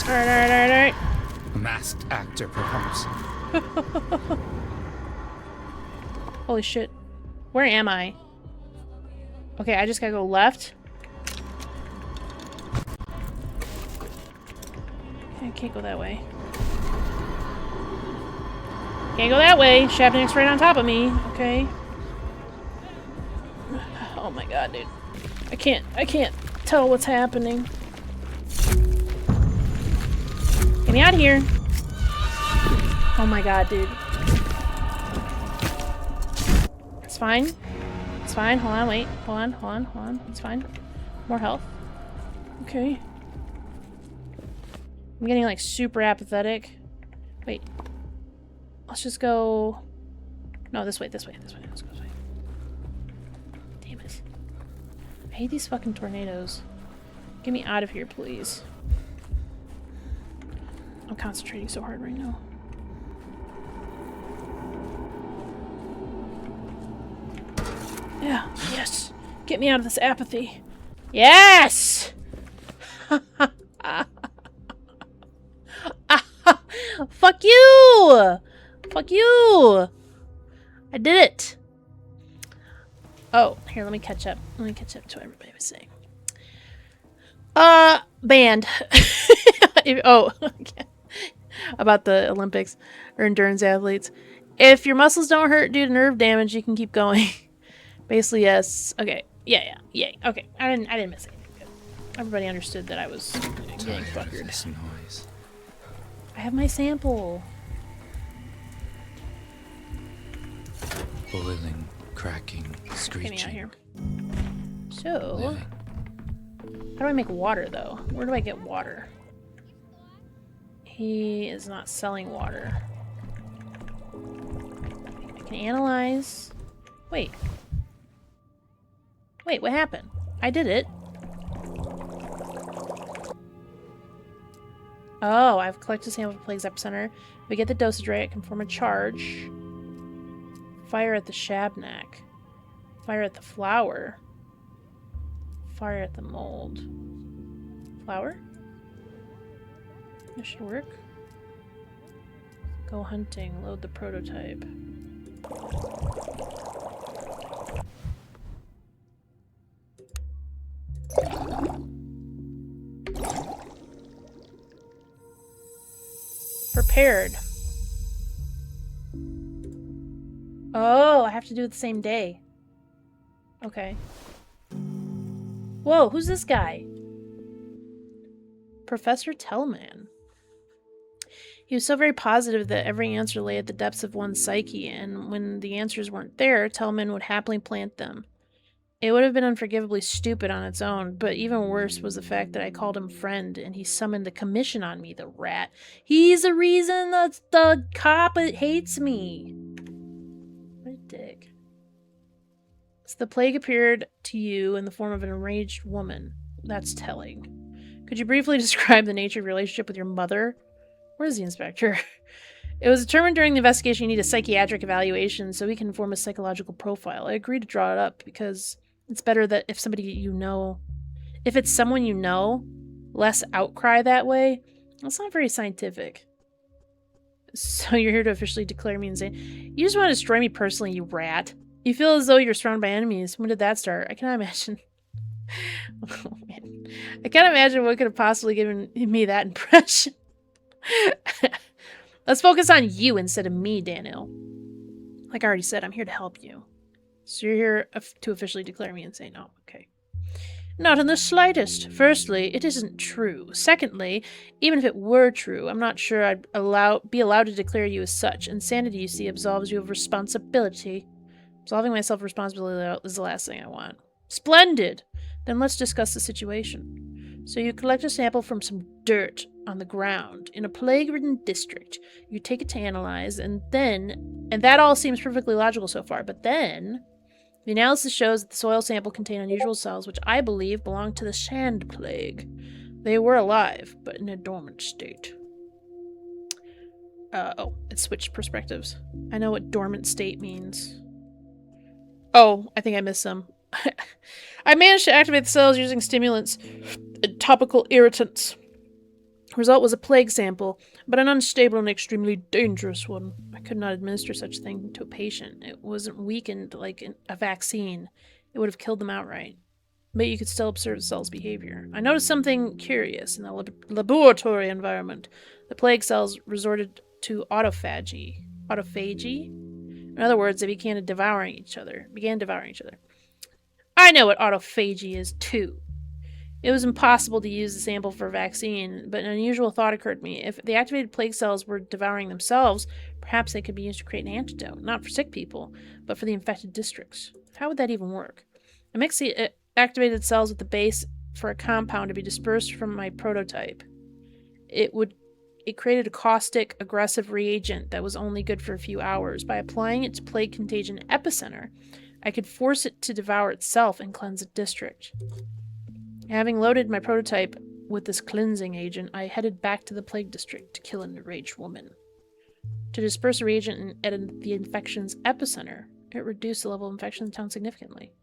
Alright. A masked actor, perhaps. Holy shit. Where am I? Okay, I just gotta go left. I can't go that way. Can't go that way. Shabnik's right on top of me. Okay. Oh my god, dude. I can't tell what's happening. Get me out of here. Oh my god, dude. It's fine. It's fine. Hold on, wait. Hold on. It's fine. More health. Okay. I'm getting like super apathetic. Wait. Let's just go... No, this way. Let's go this way. Damn it. I hate these fucking tornadoes. Get me out of here, please. I'm concentrating so hard right now. Yeah, yes. Get me out of this apathy. Yes! Fuck you! Fuck you! I did it! Oh, here, let me catch up. Let me catch up to what everybody was saying. Banned. About the Olympics or endurance athletes. If your muscles don't hurt due to nerve damage, you can keep going. Basically, yes. Okay. Yeah. Okay. I didn't miss anything good. Everybody understood that I was getting fuckered. This noise. I have my sample. Boiling, cracking, screeching. Get me out here. So, Living. how do I make water, though? Where do I get water? He is not selling water. I can analyze. Wait, what happened? I did it. Oh, I've collected a sample of Plague's epicenter. If we get the dosage right, it can form a charge. Fire at the Shabnak. Fire at the flower. Fire at the mold. Flower? This should work. Go hunting. Load the prototype. Prepared. Oh, I have to do it the same day. Okay. Whoa, who's this guy? Professor Tellman. He was so very positive that every answer lay at the depths of one's psyche, and when the answers weren't there, Tellman would happily plant them. It would have been unforgivably stupid on its own, but even worse was the fact that I called him friend, and he summoned the commission on me, the rat. He's the reason that the cop hates me. What a dick. So the plague appeared to you in the form of an enraged woman. That's telling. Could you briefly describe the nature of your relationship with your mother? Where's the inspector? It was determined during the investigation you need a psychiatric evaluation so we can form a psychological profile. I agreed to draw it up because it's better that if somebody you know, if it's someone you know, less outcry that way. That's not very scientific. So you're here to officially declare me insane. You just want to destroy me personally, you rat. You feel as though you're surrounded by enemies. When did that start? I cannot imagine. Oh, man. I can't imagine what could have possibly given me that impression. Let's focus on you instead of me, Daniel. Like I already said, I'm here to help you. So you're here to officially declare me insane. Oh, okay. Not in the slightest. Firstly, it isn't true. Secondly, even if it were true, I'm not sure I'd be allowed to declare you as such. Insanity, you see, absolves you of responsibility. Absolving myself of responsibility is the last thing I want. Splendid! Then let's discuss the situation. So you collect a sample from some dirt on the ground in a plague-ridden district. You take it to analyze, and that all seems perfectly logical so far, but then the analysis shows that the soil sample contained unusual cells, which I believe belong to the sand plague. They were alive, but in a dormant state. Oh, it switched perspectives. I know what dormant state means. Oh, I think I missed some. I managed to activate the cells using stimulants and topical irritants. Result was a plague sample, but an unstable and extremely dangerous one. I could not administer such a thing to a patient. It wasn't weakened like a vaccine. It would have killed them outright. But you could still observe the cell's behavior. I noticed something curious in the laboratory environment. The plague cells resorted to autophagy. Autophagy? In other words, they began devouring each other. I know what autophagy is, too. It was impossible to use the sample for a vaccine, but an unusual thought occurred to me. If the activated plague cells were devouring themselves, perhaps they could be used to create an antidote, not for sick people, but for the infected districts. How would that even work? I mixed the activated cells with the base for a compound to be dispersed from my prototype. It created a caustic, aggressive reagent that was only good for a few hours. By applying it to plague contagion epicenter, I could force it to devour itself and cleanse a district. Having loaded my prototype with this cleansing agent, I headed back to the plague district to kill an enraged woman. To disperse a reagent at the infection's epicenter, it reduced the level of infection in the town significantly.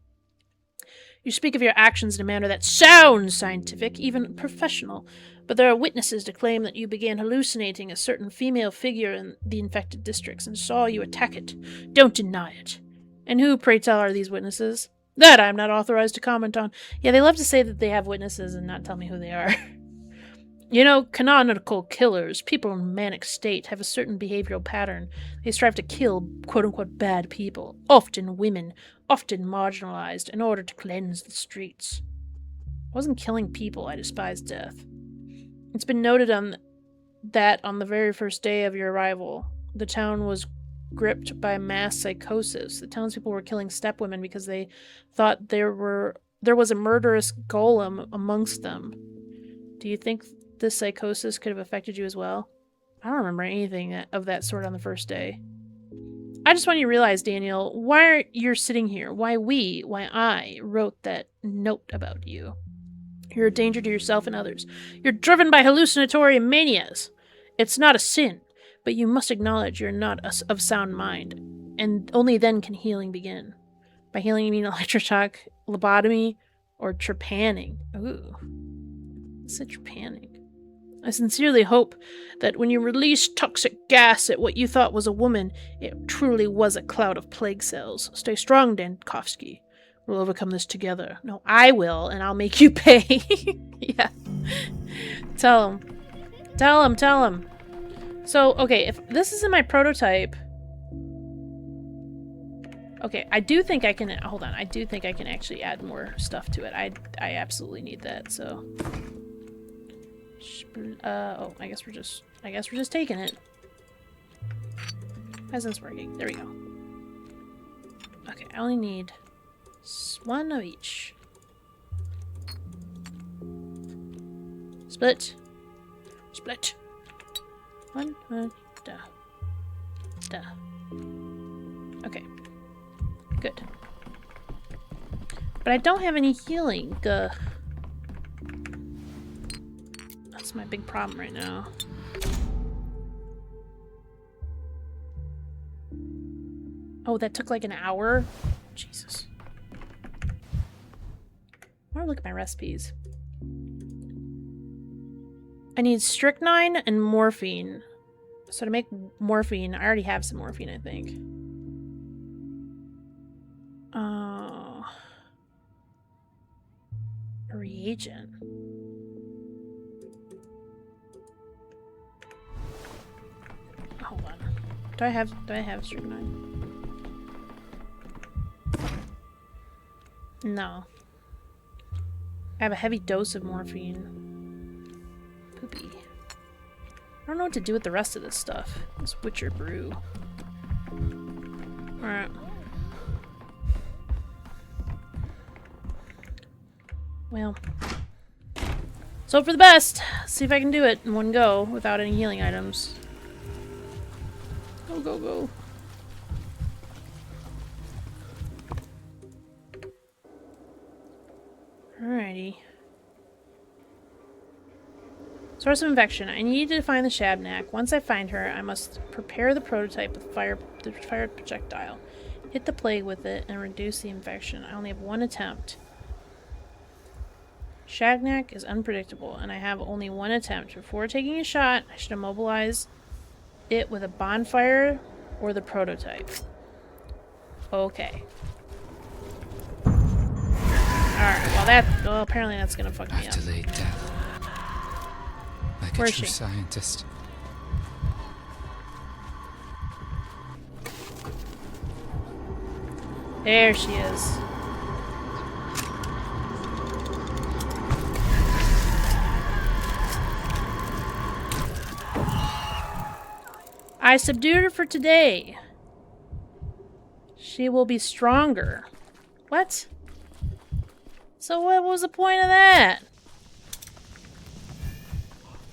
You speak of your actions in a manner that sounds scientific, even professional, but there are witnesses to claim that you began hallucinating a certain female figure in the infected districts and saw you attack it. Don't deny it. And who, pray tell, are these witnesses? That I'm not authorized to comment on. Yeah, they love to say that they have witnesses and not tell me who they are. You know, canonical killers, people in a manic state, have a certain behavioral pattern. They strive to kill quote-unquote bad people, often women, often marginalized, in order to cleanse the streets. I wasn't killing people, I despised death. It's been noted that on the very first day of your arrival, the town was gripped by mass psychosis. The townspeople were killing stepwomen because they thought there was a murderous golem amongst them. Do you think this psychosis could have affected you as well? I don't remember anything of that sort on the first day. I just want you to realize, Daniel, why you're sitting here, why I wrote that note about you. You're a danger to yourself and others. You're driven by hallucinatory manias. It's not a sin, but you must acknowledge you're not of sound mind, and only then can healing begin. By healing, you mean electroshock, lobotomy, or trepanning. Ooh. What's a trepanning? I sincerely hope that when you release toxic gas at what you thought was a woman, it truly was a cloud of plague cells. Stay strong, Dankovsky. We'll overcome this together. No, I will, and I'll make you pay. Yeah. Tell him. So, okay, if this is in my prototype... Okay, I do think I can... Hold on, I do think I can actually add more stuff to it. I absolutely need that, so... oh, I guess we're just taking it. How's this working? There we go. Okay, I only need one of each. Split. One, duh. Okay. Good. But I don't have any healing. That's my big problem right now. Oh, that took like an hour? Jesus. I want to look at my recipes. I need strychnine and morphine. So to make morphine, I already have some morphine, I think. A reagent. Hold on. Do I have strychnine? No. I have a heavy dose of morphine. Poopy. I don't know what to do with the rest of this stuff. This Witcher brew. Alright. Well. Let's hope for the best. See if I can do it in one go without any healing items. Go. Alrighty. So Source of infection. I need to find the Shabnak. Once I find her, I must prepare the prototype with the fire projectile. Hit the plague with it and reduce the infection. I only have one attempt. Shagnak is unpredictable, and I have only one attempt. Before taking a shot, I should immobilize it with a bonfire or the prototype. Okay. Alright, well apparently that's gonna fuck me I've up. delayed death. Like Where a is true she? scientist. There she is. I subdued her for today. She will be stronger. What? So what was the point of that?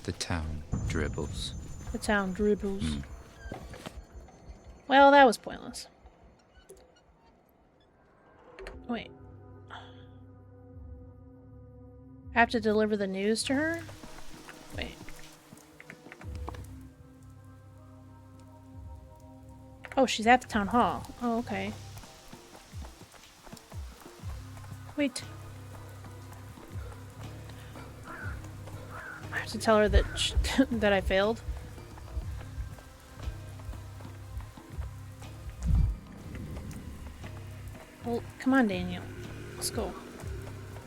The town dribbles. The town dribbles. Well, that was pointless. Wait. I have to deliver the news to her? Wait. Oh, she's at the town hall. Oh, okay. Wait. I have to tell her that that I failed. Well, come on, Daniel. Let's go.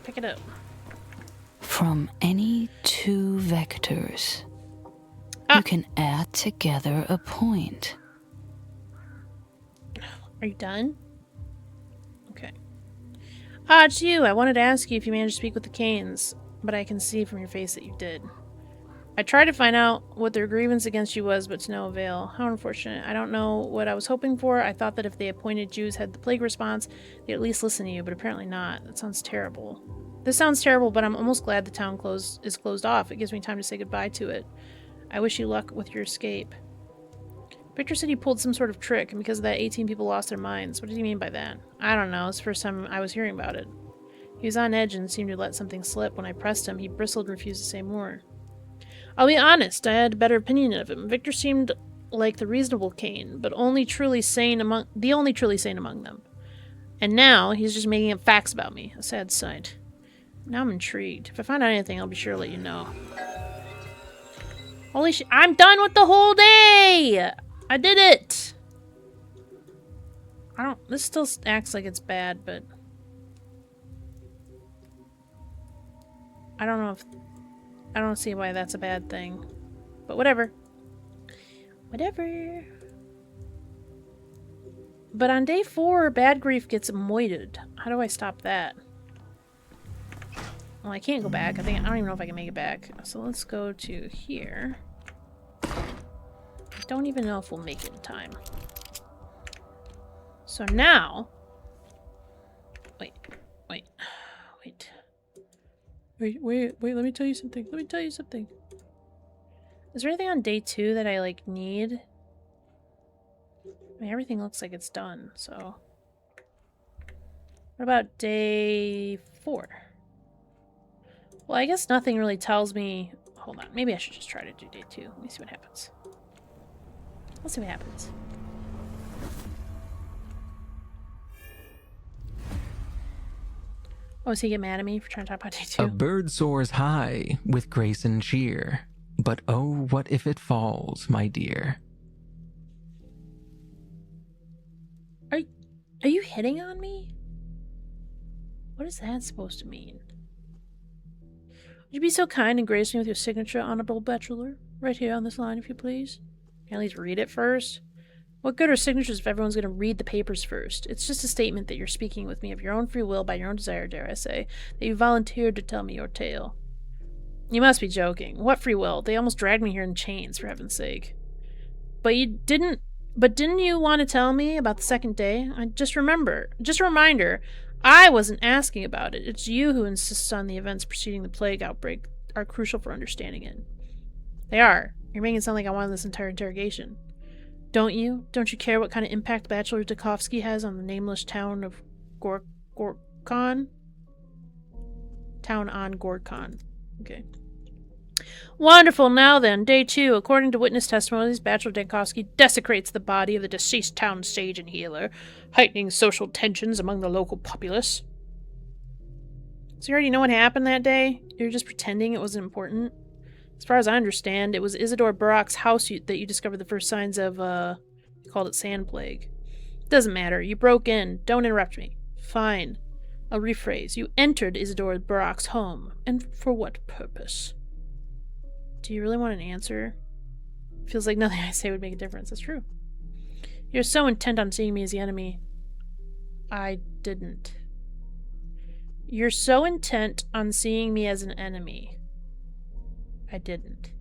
Pick it up. From any two vectors, you can add together a point. Are you done? Okay. Ah, it's you. I wanted to ask you if you managed to speak with the Canes, but I can see from your face that you did. I tried to find out what their grievance against you was, but to no avail. How unfortunate. I don't know what I was hoping for. I thought that if the appointed Jews had the plague response, they'd at least listen to you, but apparently not. That sounds terrible. This sounds terrible, but I'm almost glad the town is closed off. It gives me time to say goodbye to it. I wish you luck with your escape. Victor said you pulled some sort of trick, and because of that, 18 people lost their minds. What did he mean by that? I don't know. It's the first time I was hearing about it. He was on edge and seemed to let something slip. When I pressed him, he bristled and refused to say more. I'll be honest, I had a better opinion of him. Victor seemed like the reasonable Cain, but the only truly sane among them. And now, he's just making up facts about me. A sad sight. Now I'm intrigued. If I find out anything, I'll be sure to let you know. Holy shit. I'm done with the whole day! I did it! This still acts like it's bad, but... I don't see why that's a bad thing. But whatever. Whatever. But on day 4, bad grief gets moited. How do I stop that? Well, I can't go back. I don't even know if I can make it back. So let's go to here. I don't even know if we'll make it in time. So now... Wait, let me tell you something. Is there anything on day 2 that I, like, need? I mean, everything looks like it's done, so... What about day 4? Well, I guess nothing really tells me... Hold on, maybe I should just try to do day 2. Let me see what happens. Let's see what happens. Oh, does he get mad at me for trying to talk about day 2? A bird soars high with grace and cheer, but oh, what if it falls, my dear? Are you hitting on me? What is that supposed to mean? Would you be so kind and grace me with your signature, Honorable Bachelor? Right here on this line, if you please. Can I at least read it first? What good are signatures if everyone's going to read the papers first? It's just a statement that you're speaking with me of your own free will, by your own desire, dare I say, that you volunteered to tell me your tale. You must be joking. What free will? They almost dragged me here in chains, for heaven's sake. But didn't you want to tell me about the second day? Just a reminder, I wasn't asking about it. It's you who insists on the events preceding the plague outbreak are crucial for understanding it. They are. You're making it sound like I wanted this entire interrogation. Don't you? Don't you care what kind of impact Bachelor Dukovsky has on the nameless town of Gorkon? Town on Gorkon. Okay. Wonderful. Now then, day 2. According to witness testimonies, Bachelor Dankovsky desecrates the body of the deceased town sage and healer, heightening social tensions among the local populace. So you already know what happened that day? You're just pretending it wasn't important? As far as I understand, it was Isidore Barak's house that you discovered the first signs of, you called it sand plague. Doesn't matter. You broke in. Don't interrupt me. Fine. I'll rephrase. You entered Isidore Barak's home. And for what purpose? Do you really want an answer? Feels like nothing I say would make a difference. That's true. You're so intent on seeing me as the enemy. I didn't. You're so intent on seeing me as an enemy. I didn't.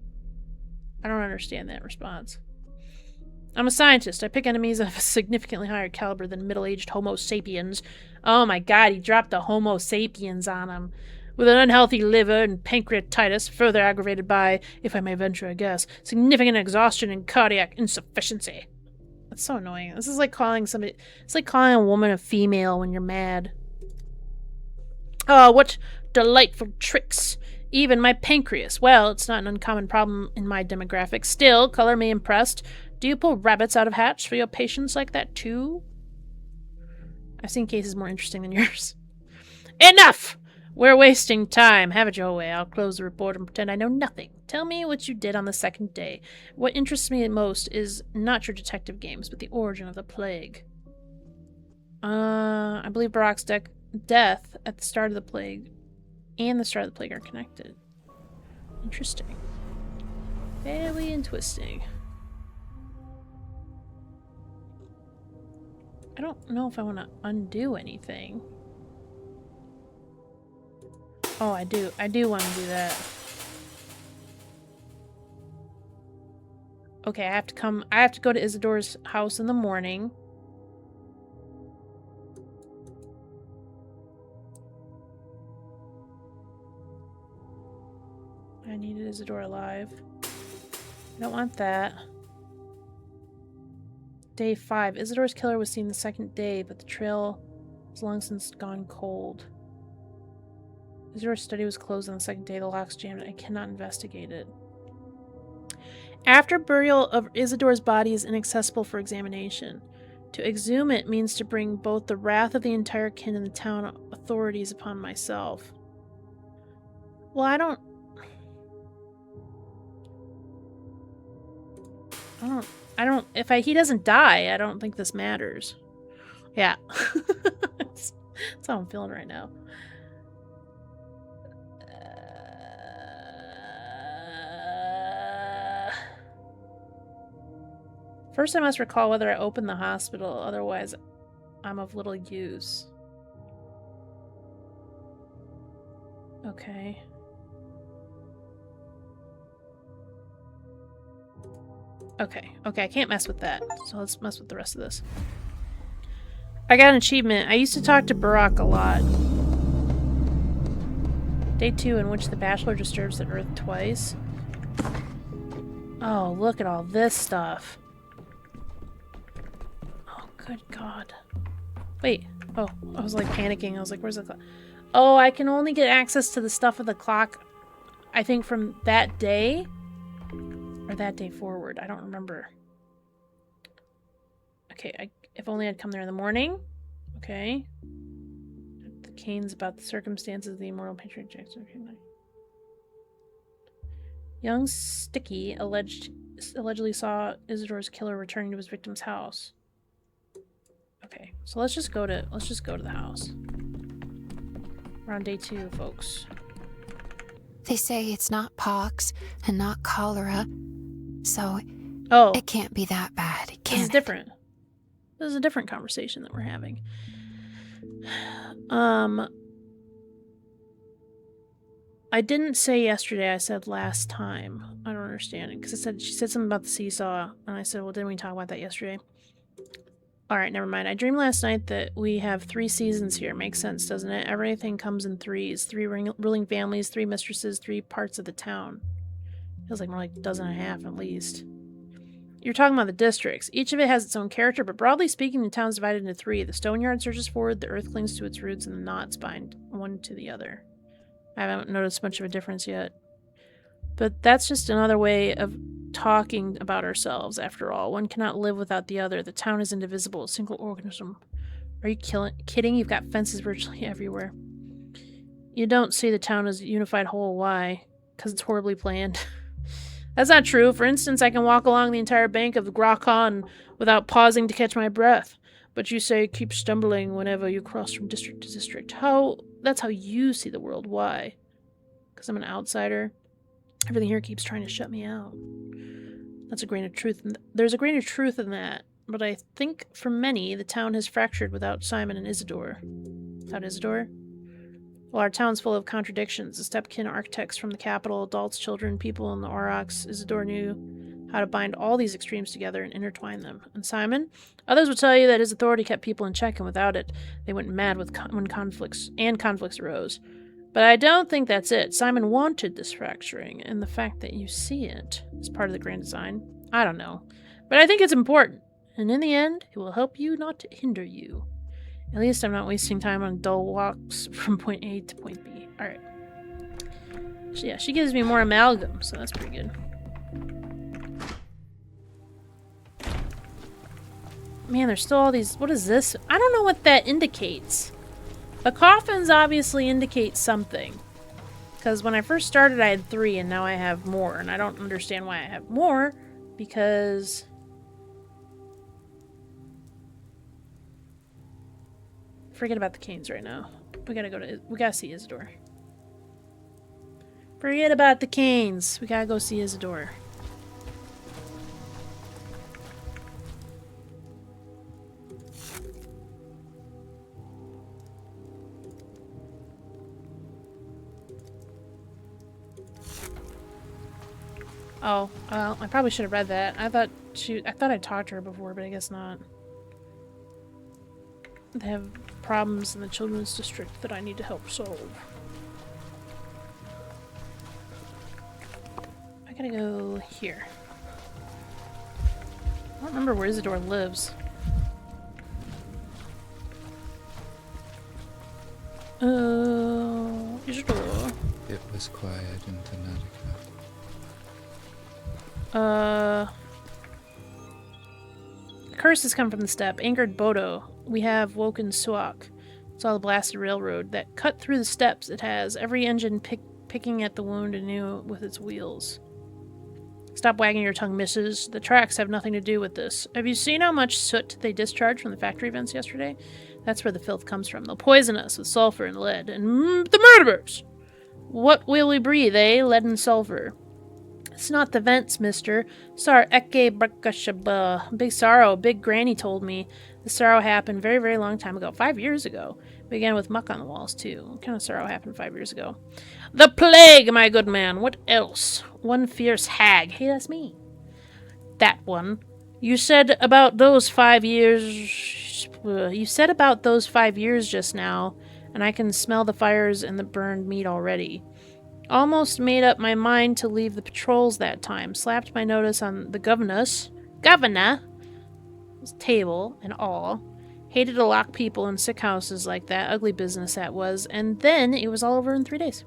I don't understand that response. I'm a scientist. I pick enemies of a significantly higher caliber than middle-aged Homo sapiens. Oh my god, he dropped the Homo sapiens on him. With an unhealthy liver and pancreatitis, further aggravated by, if I may venture a guess, significant exhaustion and cardiac insufficiency. That's so annoying. This is like calling somebody... It's like calling a woman a female when you're mad. Oh, what delightful tricks. Even my pancreas. Well, it's not an uncommon problem in my demographic. Still, color me impressed. Do you pull rabbits out of hats for your patients like that, too? I've seen cases more interesting than yours. Enough! We're wasting time. Have it your way. I'll close the report and pretend I know nothing. Tell me what you did on the second day. What interests me most is not your detective games, but the origin of the plague. I believe Barak's death at the start of the plague and the start of the plague are connected. Interesting. Very interesting. I don't know if I want to undo anything. Oh, I do. I do want to do that. Okay, I have to go to Isidore's house in the morning. I needed Isidore alive. I don't want that. Day 5. Isidore's killer was seen the second day, but the trail has long since gone cold. Isidore's study was closed on the second day. The lock's jammed. I cannot investigate it. After burial of Isidore's body is inaccessible for examination. To exhume it means to bring both the wrath of the entire kin and the town authorities upon myself. Well, I don't... He doesn't die, I don't think this matters. Yeah. That's how I'm feeling right now. First, I must recall whether I opened the hospital, otherwise I'm of little use. Okay. Okay, I can't mess with that. So let's mess with the rest of this. I got an achievement. I used to talk to Barak a lot. Day 2, in which the Bachelor disturbs the Earth twice. Oh, look at all this stuff. Oh, good God. Wait. Oh, I was like panicking. I was like, where's the clock? Oh, I can only get access to the stuff of the clock, I think, from that day? Or that day forward. I don't remember. Okay, if only I'd come there in the morning. Okay. The Canes about the circumstances of the immoral Patriot Jackson. Young Sticky allegedly saw Isidore's killer returning to his victim's house. Okay, so let's just go to the house. We're on day 2, folks. They say it's not pox and not cholera, so it can't be that bad. This is different. This is a different conversation that we're having. I didn't say yesterday, I said last time. I don't understand it, because she said something about the seesaw, and I said, well, didn't we talk about that yesterday? Alright, never mind. I dreamed last night that we have 3 seasons here. Makes sense, doesn't it? Everything comes in 3s. 3 ruling families, 3 mistresses, 3 parts of the town. Feels like more like a dozen and a half, at least. You're talking about the districts. Each of it has its own character, but broadly speaking, the town's divided into 3. The Stoneyard surges forward, the earth clings to its roots, and the knots bind one to the other. I haven't noticed much of a difference yet. But that's just another way of talking about ourselves, after all. One cannot live without the other. The town is indivisible, a single organism. Are you kidding? You've got fences virtually everywhere. You don't see the town as a unified whole. Why? Because it's horribly planned. That's not true. For instance, I can walk along the entire bank of the Grakon without pausing to catch my breath. But you say keep stumbling whenever you cross from district to district. That's how you see the world. Why? Because I'm an outsider. Everything here keeps trying to shut me out. That's a grain of truth. There's a grain of truth in that. But I think for many, the town has fractured without Simon and Isidore. Without Isidore? Well, our town's full of contradictions. The stepkin architects from the capital, adults, children, people in the Aurochs. Isidore knew how to bind all these extremes together and intertwine them. And Simon? Others would tell you that his authority kept people in check, and without it, they went mad when conflicts arose. But I don't think that's it. Simon wanted this fracturing, and the fact that you see it is part of the grand design. I don't know. But I think it's important. And in the end, it will help you, not to hinder you. At least I'm not wasting time on dull walks from point A to point B. Alright. So yeah, she gives me more amalgam, so that's pretty good. Man, there's still all these... What is this? I don't know what that indicates. The coffins obviously indicate something. Because when I first started, I had 3, and now I have more. And I don't understand why I have more, because... Forget about the canes right now. We gotta see Isidore. Forget about the canes. We gotta go see Isidore. Oh, well, I probably should have read that. I thought I talked to her before, but I guess not. They have problems in the children's district that I need to help solve. I gotta go here. I don't remember where Isidore lives. Isidore. It was quiet in Connecticut. Curses come from the steppe. Angered Bodo. We have woken Suak. Saw the blasted railroad that cut through the steppes. It has every engine picking at the wound anew with its wheels. Stop wagging your tongue, missus. The tracks have nothing to do with this. Have you seen how much soot they discharged from the factory vents yesterday? That's where the filth comes from. They'll poison us with sulfur and lead. And the murderers! What will we breathe, eh? Lead and sulfur. It's not the vents, mister. Sar eke brakashaba. Big sorrow. Big granny told me. The sorrow happened very, very long time ago. 5 years ago. Began with muck on the walls, too. What kind of sorrow happened 5 years ago? The plague, my good man. What else? One fierce hag. Hey, that's me. That one. You said about those 5 years... You said about those 5 years just now, and I can smell the fires and the burned meat already. Almost made up my mind to leave the patrols that time. Slapped my notice on the governor, table and all. Hated to lock people in sick houses like that. Ugly business that was. And then it was all over in 3 days.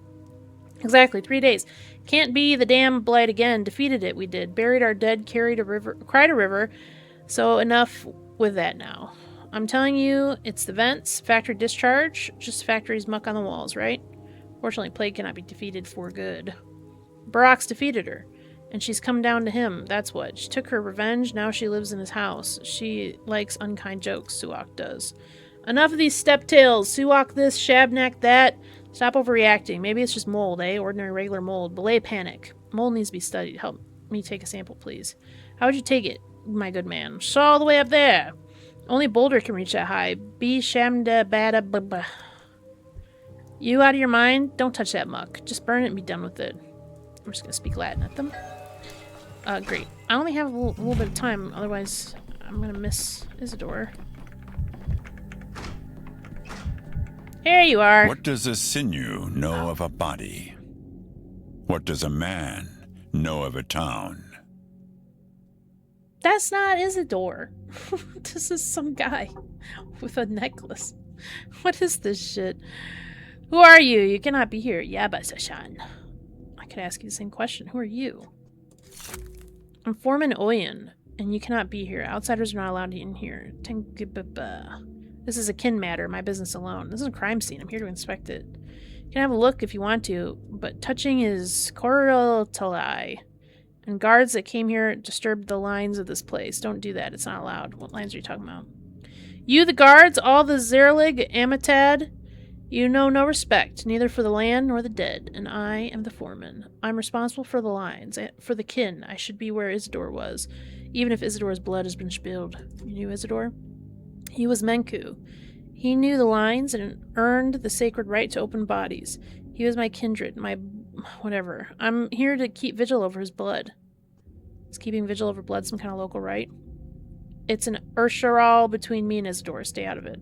Exactly, 3 days. Can't be the damn blight again. Defeated it, we did. Buried our dead, cried a river. So enough with that now. I'm telling you, it's the vents, factory discharge, just factory's muck on the walls, right? Fortunately, plague cannot be defeated for good. Barak's defeated her, and she's come down to him, that's what. She took her revenge, now she lives in his house. She likes unkind jokes, Suak does. Enough of these step tales. Suak this, Shabnak that. Stop overreacting. Maybe it's just mold, eh? Ordinary regular mold. Belay panic. Mold needs to be studied. Help me take a sample, please. How would you take it, my good man? Saw all the way up there. Only Boulder can reach that high. Be shamda bada blah. You out of your mind? Don't touch that muck. Just burn it and be done with it. I'm just gonna speak Latin at them. Great. I only have a little bit of time, otherwise I'm gonna miss Isidore. Here you are. What does a sinew know of a body? What does a man know of a town? That's not Isidore. This is some guy with a necklace. What is this shit? Who are you? You cannot be here. Yabba-Sashan. I could ask you the same question. Who are you? I'm Foreman Oyen, and you cannot be here. Outsiders are not allowed in here. This is a kin matter, my business alone. This is a crime scene. I'm here to inspect it. You can have a look if you want to, but touching is correltali. And guards that came here disturbed the lines of this place. Don't do that. It's not allowed. What lines are you talking about? You, the guards, all the Zerlig, Amatad, you know no respect, neither for the land nor the dead, and I am the foreman. I'm responsible for the lines, for the kin. I should be where Isidore was, even if Isidore's blood has been spilled. You knew Isidore? He was Menku. He knew the lines and earned the sacred right to open bodies. He was my kindred, my whatever. I'm here to keep vigil over his blood. Is keeping vigil over blood some kind of local right? It's an Ursharal between me and Isidore. Stay out of it.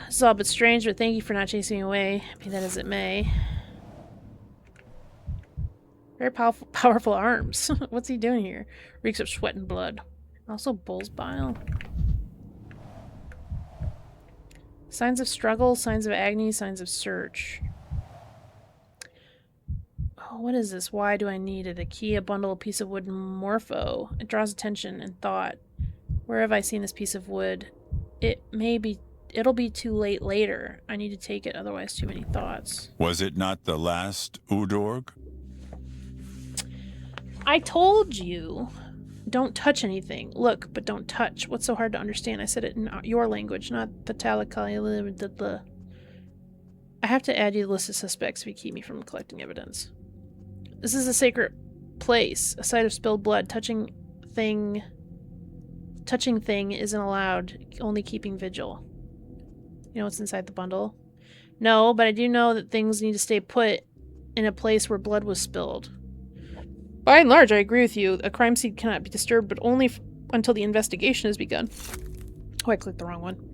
It's all but strange, but thank you for not chasing me away, be that as it may. Very powerful arms. What's he doing here? Reeks of sweat and blood. Also bull's bile. Signs of struggle, signs of agony, signs of search. Oh, what is this? Why do I need it? A key, a bundle, a piece of wood, morpho. It draws attention and thought. Where have I seen this piece of wood? It'll be too late later. I need to take it, otherwise too many thoughts. Was it not the last Udorg? I told you. Don't touch anything. Look, but don't touch. What's so hard to understand? I said it in your language, not Pathologic. I have to add you to the list of suspects if you keep me from collecting evidence. This is a sacred place, a site of spilled blood. Touching thing isn't allowed, only keeping vigil. You know what's inside the bundle? No, but I do know that things need to stay put in a place where blood was spilled. By and large, I agree with you. A crime scene cannot be disturbed, but only until the investigation has begun. Oh, I clicked the wrong one.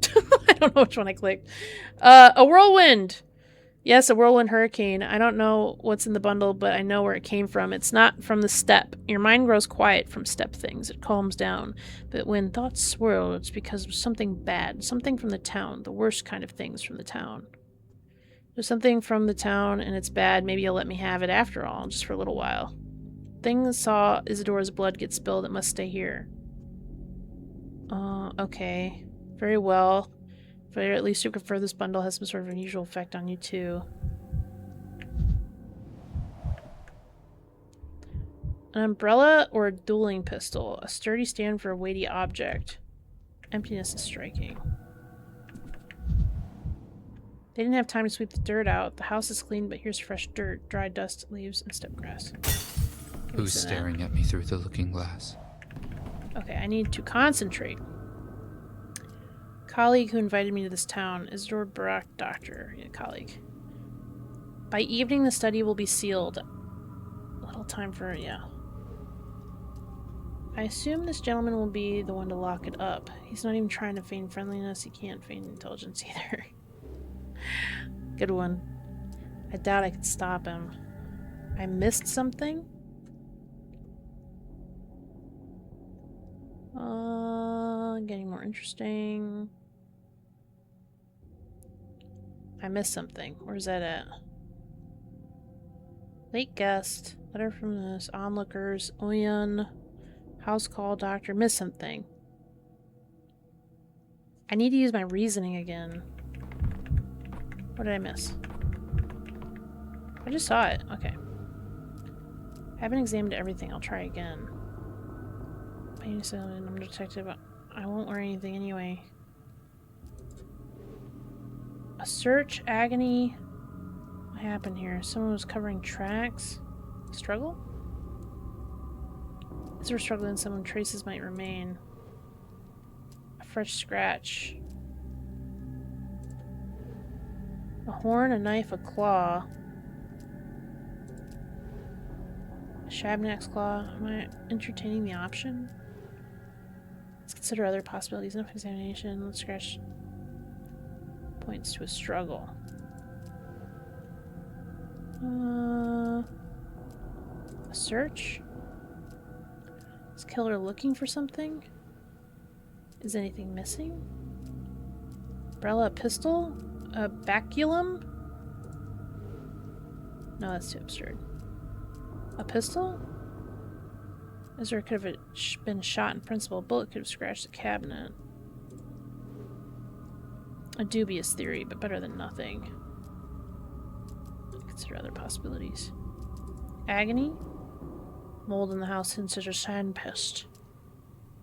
I don't know which one I clicked. A whirlwind! Yes, a whirlwind hurricane. I don't know what's in the bundle, but I know where it came from. It's not from the steppe. Your mind grows quiet from steppe things. It calms down. But when thoughts swirl, it's because of something bad. Something from the town. The worst kind of things from the town. There's something from the town, and it's bad. Maybe you'll let me have it after all, just for a little while. Things saw Isidore's blood get spilled. It must stay here. Okay. Very well. But at least you confer this bundle has some sort of unusual effect on you too. An umbrella or a dueling pistol. A sturdy stand for a weighty object. Emptiness is striking. They didn't have time to sweep the dirt out. The house is clean, but here's fresh dirt, dry dust, leaves, and steppe grass. Who's staring at me through the looking glass? Okay, I need to concentrate. Colleague who invited me to this town, Isidore Barak, doctor. Yeah, colleague. By evening, the study will be sealed. Little time for, yeah. I assume this gentleman will be the one to lock it up. He's not even trying to feign friendliness. He can't feign intelligence either. Good one. I doubt I could stop him. I missed something? Getting more interesting. I missed something. Where's that at? Late guest. Letter from this. Onlookers. Oyan. House call. Doctor. Missed something. I need to use my reasoning again. What did I miss? I just saw it. Okay. I haven't examined everything. I'll try again. I'm a detective. I won't learn anything anyway. A search, agony. What happened here? Someone was covering tracks. Struggle? Is there a struggle and someone traces might remain? A fresh scratch. A horn, a knife, a claw. A Shabnak's claw. Am I entertaining the option? Let's consider other possibilities. Enough examination. Let's scratch. Points to a struggle. A search? Is killer looking for something? Is anything missing? Umbrella, a pistol? A baculum? No, that's too absurd. A pistol? Ezra could have been shot in principle. A bullet could have scratched the cabinet. A dubious theory, but better than nothing. Consider other possibilities. Agony? Mold in the house hints at a sand pest.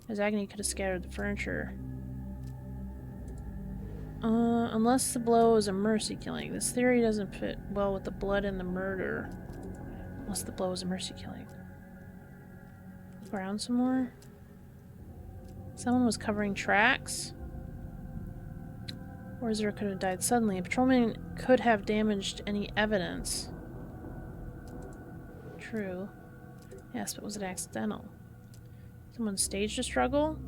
His agony could have scattered the furniture. Unless the blow was a mercy killing. This theory doesn't fit well with the blood in the murder. Unless the blow was a mercy killing. Look around some more. Someone was covering tracks. Or Zero could have died suddenly. A patrolman could have damaged any evidence. True. Yes, but was it accidental? Someone staged a struggle?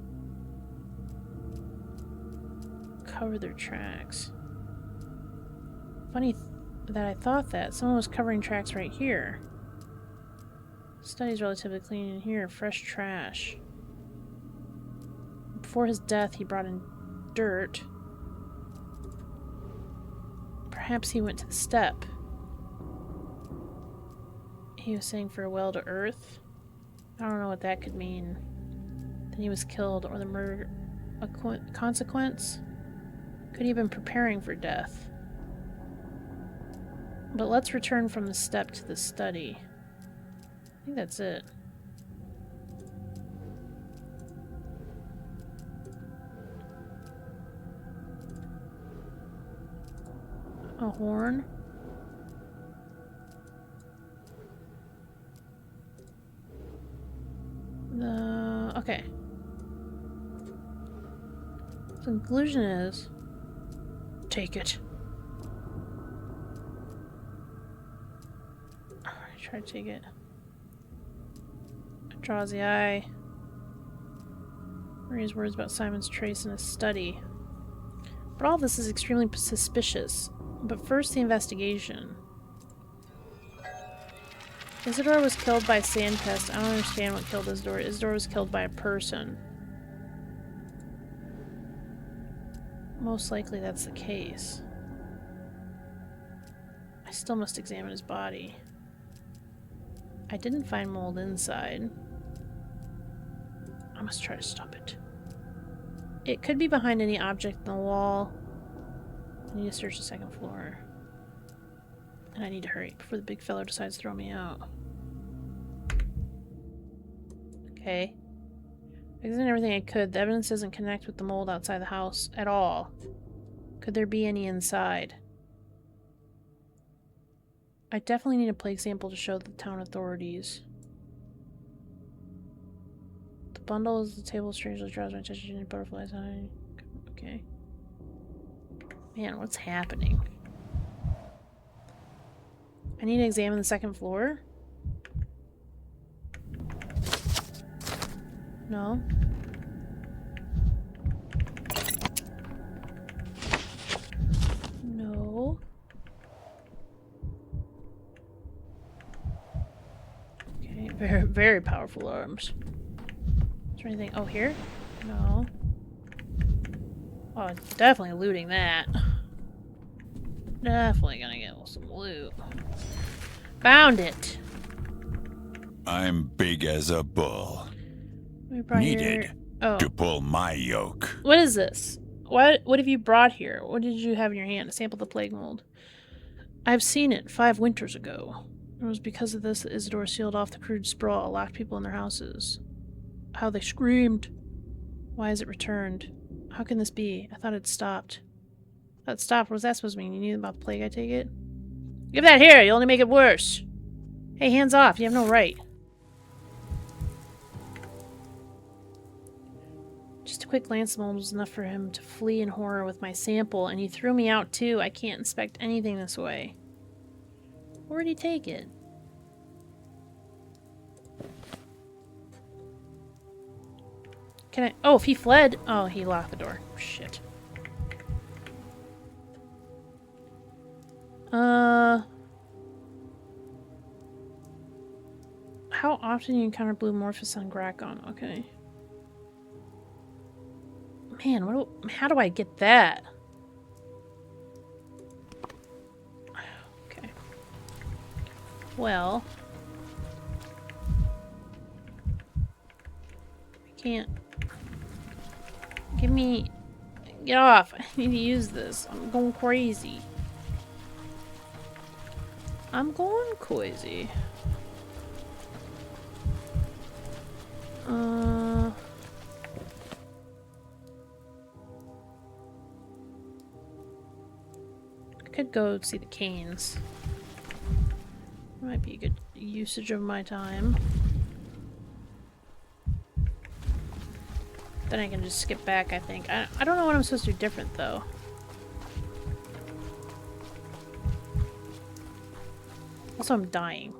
Cover their tracks. Funny that I thought that. Someone was covering tracks right here. Study's relatively clean in here. Fresh trash. Before his death, he brought in dirt. Perhaps he went to the step. He was saying farewell to Earth. I don't know what that could mean. Then he was killed, or the murder a consequence? Could he have been preparing for death? But let's return from the step to the study. I think that's it. A horn? Okay. The conclusion is... take it. I try to take it. It draws the eye. Maria's words about Simon's trace in his study. But all this is extremely suspicious. But first, the investigation. Isidore was killed by sandpest. I don't understand what killed Isidore. Isidore was killed by a person. Most likely that's the case. I still must examine his body. I didn't find mold inside. I must try to stop it. It could be behind any object in the wall. I need to search the second floor. And I need to hurry before the big fellow decides to throw me out. Okay. I examined everything I could. The evidence doesn't connect with the mold outside the house at all. Could there be any inside? I definitely need a plague sample to show the town authorities. The bundle is the table strangely draws my attention. Butterflies on it. Okay. Man, what's happening? I need to examine the second floor? No. No. Okay, very, very powerful arms. Is there anything? Oh, here? No. Oh, definitely looting that. Definitely gonna get some loot. Found it! I'm big as a bull. Needed to pull my yoke. What is this? What have you brought here? What did you have in your hand? A sample of the plague mold. I've seen it 5 winters ago. It was because of this that Isidore sealed off the crude sprawl, locked people in their houses. How they screamed. Why has it returned? How can this be? I thought it stopped. I thought it stopped. What was that supposed to mean? You knew about the plague, I take it? Give that here! You'll only make it worse! Hey, hands off! You have no right. Just a quick glance at the mold was enough for him to flee in horror with my sample, and he threw me out too. I can't inspect anything this way. Where'd he take it? Can I... Oh, if he fled... Oh, he locked the door. Shit. How often do you encounter blue morphous on Grakon? Okay. Man, how do I get that? Okay. Well, I can't. Give me. Get off. I need to use this. I'm going crazy. I'm going crazy. I could go see the Canes. Might be a good usage of my time. Then I can just skip back, I think. I don't know what I'm supposed to do different, though. Also, I'm dying.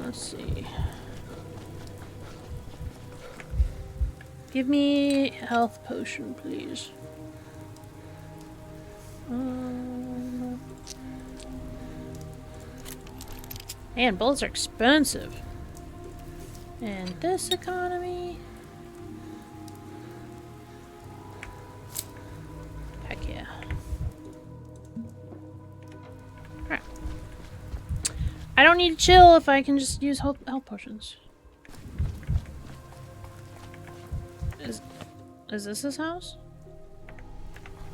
Let's see. Give me health potion, please. Man, bullets are expensive. And this economy. Heck yeah. Alright. I don't need to chill if I can just use health potions. Is this his house?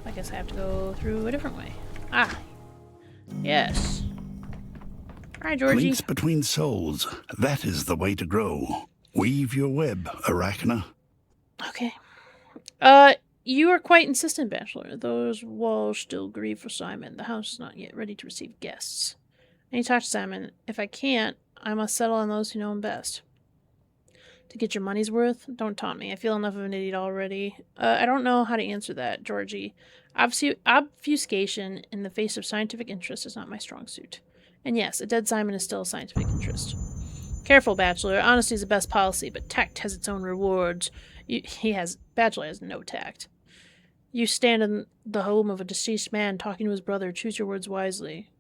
I guess I have to go through a different way. Ah. Yes. Alright, Georgie. Links between souls. That is the way to grow. Weave your web, Arachna. Okay. You are quite insistent, Bachelor. Those walls still grieve for Simon. The house is not yet ready to receive guests. I need to talk to Simon. If I can't, I must settle on those who know him best. To get your money's worth? Don't taunt me. I feel enough of an idiot already. I don't know how to answer that, Georgie. Obfuscation in the face of scientific interest is not my strong suit. And yes, a dead Simon is still a scientific interest. Careful, Bachelor. Honesty is the best policy, but tact has its own rewards. Bachelor has no tact. You stand in the home of a deceased man talking to his brother. Choose your words wisely.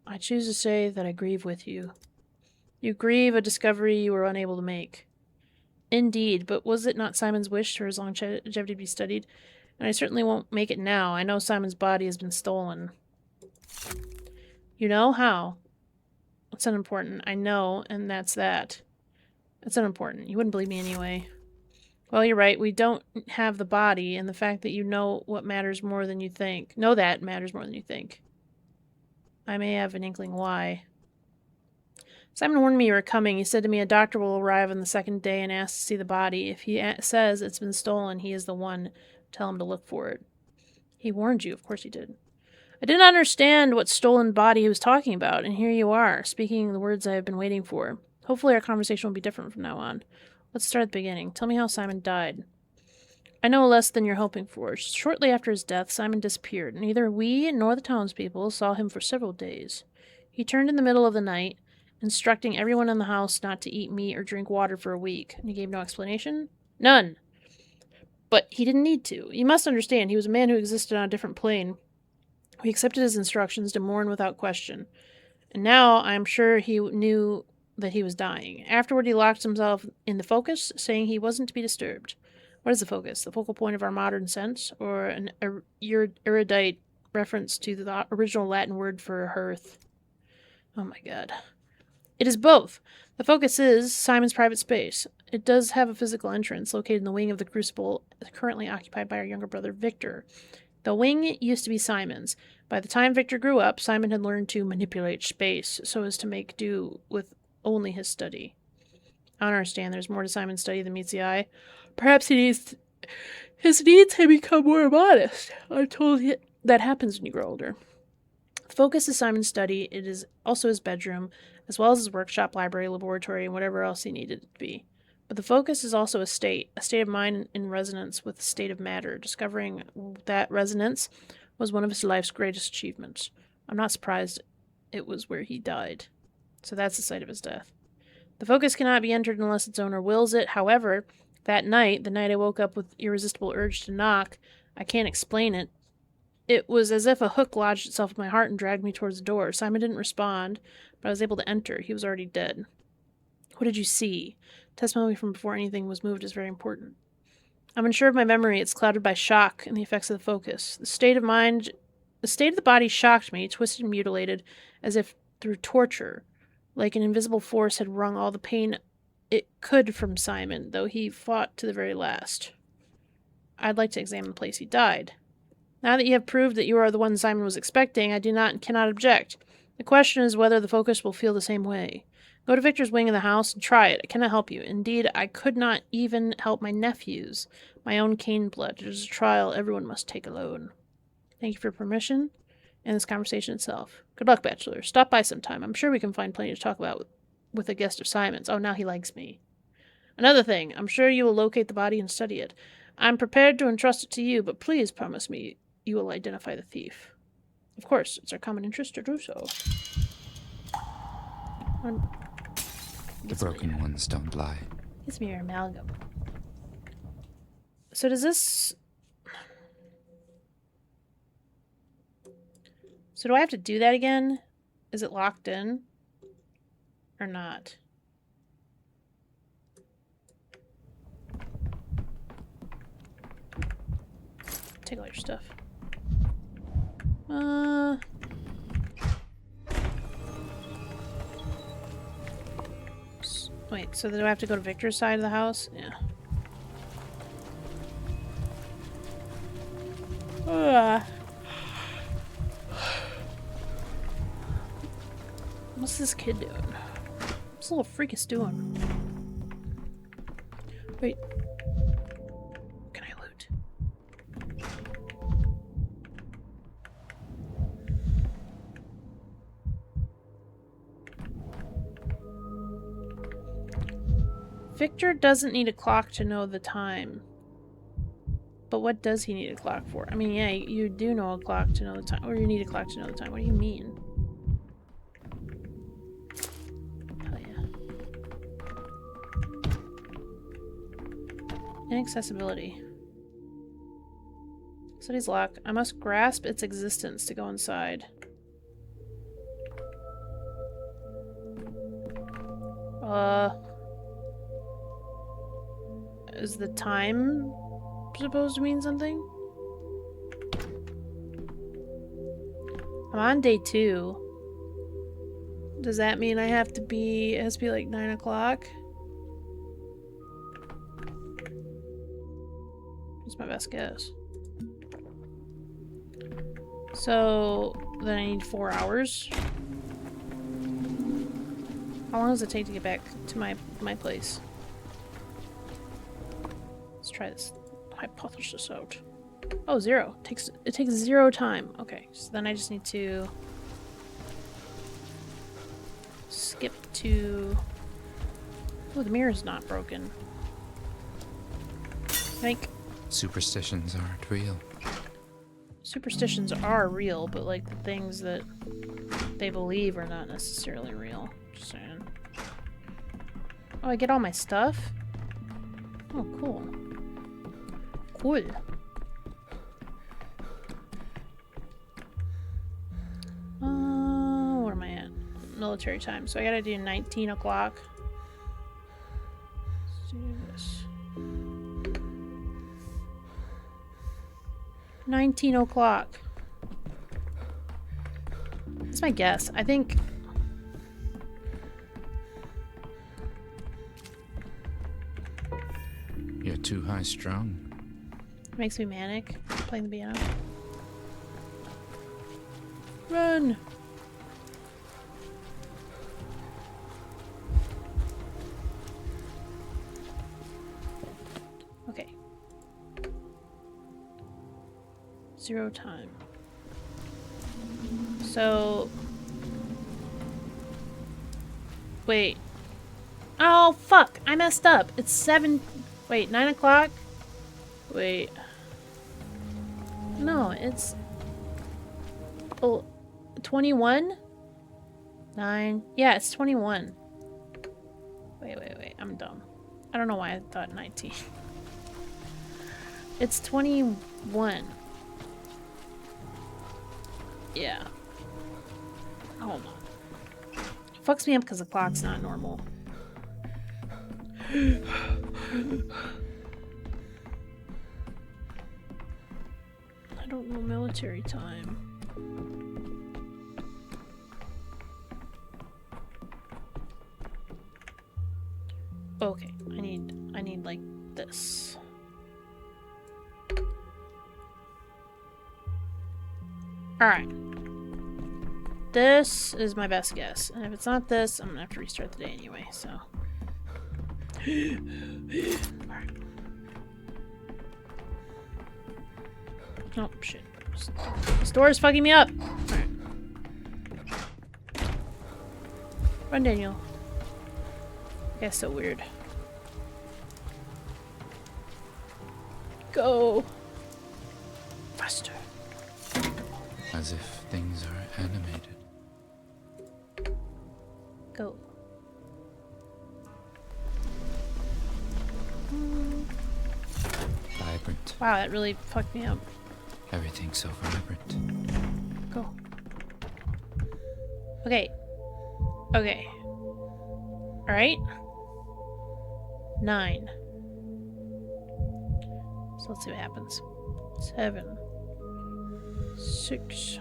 I choose to say that I grieve with you. You grieve a discovery you were unable to make. Indeed, but was it not Simon's wish for his longevity to be studied? And I certainly won't make it now. I know Simon's body has been stolen. You know how? It's unimportant. I know, and that's that. It's unimportant. You wouldn't believe me anyway. Well, you're right. We don't have the body, and the fact that you know what matters more than you think. Know that matters more than you think. I may have an inkling why. Simon warned me you were coming. He said to me a doctor will arrive on the second day and ask to see the body. If he says it's been stolen, he is the one. Tell him to look for it. He warned you. Of course he did. I didn't understand what stolen body he was talking about, and here you are, speaking the words I have been waiting for. Hopefully our conversation will be different from now on. Let's start at the beginning. Tell me how Simon died. I know less than you're hoping for. Shortly after his death, Simon disappeared. Neither we nor the townspeople saw him for several days. He turned in the middle of the night, instructing everyone in the house not to eat meat or drink water for a week. And he gave no explanation? None. But he didn't need to. You must understand, he was a man who existed on a different plane. We accepted his instructions to mourn without question. And now I am sure he knew that he was dying. Afterward, he locked himself in the focus, saying he wasn't to be disturbed. What is the focus? The focal point of our modern sense? Or an erudite reference to the original Latin word for hearth? Oh my god. It is both. The focus is Simon's private space. It does have a physical entrance located in the wing of the crucible currently occupied by our younger brother Victor. The wing used to be Simon's. By the time Victor grew up, Simon had learned to manipulate space so as to make do with only his study. I don't understand. There's more to Simon's study than meets the eye. Perhaps his needs have become more modest. I'm told that happens when you grow older. The focus is Simon's study. It is also his bedroom, as well as his workshop, library, laboratory, and whatever else he needed it to be. But the focus is also a state of mind in resonance with the state of matter. Discovering that resonance was one of his life's greatest achievements. I'm not surprised it was where he died. So that's the site of his death. The focus cannot be entered unless its owner wills it. However, that night, the night I woke up with irresistible urge to knock, I can't explain it. It was as if a hook lodged itself in my heart and dragged me towards the door. Simon didn't respond, but I was able to enter. He was already dead. What did you see? Testimony from before anything was moved is very important. I'm unsure of my memory. It's clouded by shock and the effects of the focus. The state of the body shocked me, twisted and mutilated, as if through torture. Like an invisible force had wrung all the pain it could from Simon, though he fought to the very last. I'd like to examine the place he died. Now that you have proved that you are the one Simon was expecting, I do not and cannot object. The question is whether the focus will feel the same way. Go to Victor's wing in the house and try it. I cannot help you. Indeed, I could not even help my nephews. My own Cain blood. It is a trial everyone must take alone. Thank you for your permission and this conversation itself. Good luck, Bachelor. Stop by sometime. I'm sure we can find plenty to talk about with a guest of Simon's. Oh, now he likes me. Another thing. I'm sure you will locate the body and study it. I'm prepared to entrust it to you, but please promise me you will identify the thief. Of course, it's our common interest to do so. The broken ones don't lie. Gives me your amalgam. So does this... So do I have to do that again? Is it locked in? Or not? Take all your stuff. Wait, so do I have to go to Victor's side of the house? Yeah. What's this kid doing? What's the little freakus doing? Wait. Can I loot? Victor doesn't need a clock to know the time. But what does he need a clock for? I mean, yeah, you do know a clock to know the time. Or you need a clock to know the time. What do you mean? Hell yeah. Inaccessibility. Study's lock. I must grasp its existence to go inside. Is the time supposed to mean something? I'm on day 2. Does that mean I have to be... It has to be like 9 o'clock? That's my best guess. So... Then I need 4 hours? How long does it take to get back to my place? Let's try this hypothesis out. Oh, 0. It takes 0 time. Okay, so then I just need to skip to... Oh, the mirror's not broken. Like... Superstitions aren't real. Superstitions are real, but like the things that they believe are not necessarily real. Just saying. Oh, I get all my stuff? Oh, cool. Cool. Where am I at? Military time. So I gotta do 19 o'clock. Let's do this. 19 o'clock. That's my guess. I think... You're too high-strung. Makes me manic playing the piano. Run! Okay. 0 time. So... Wait. Oh, fuck! I messed up! It's 7... Wait, 9 o'clock? Wait. No, it's... Oh, 21? 9? Yeah, it's 21. Wait. I'm dumb. I don't know why I thought 19. It's 21. Yeah. Hold on. It fucks me up because the clock's not normal. I don't know military time. Okay, I need like this. Alright. This is my best guess. And if it's not this, I'm gonna have to restart the day anyway, so. Alright. Oh, shit. This door is fucking me up! Alright. Run, Daniel. That's so weird. Go! Faster. As if things are animated. Go. Vibrant. Wow, that really fucked me up. Everything's so vibrant. Go. Okay. Okay. Alright. 9. So let's see what happens. 7. 6.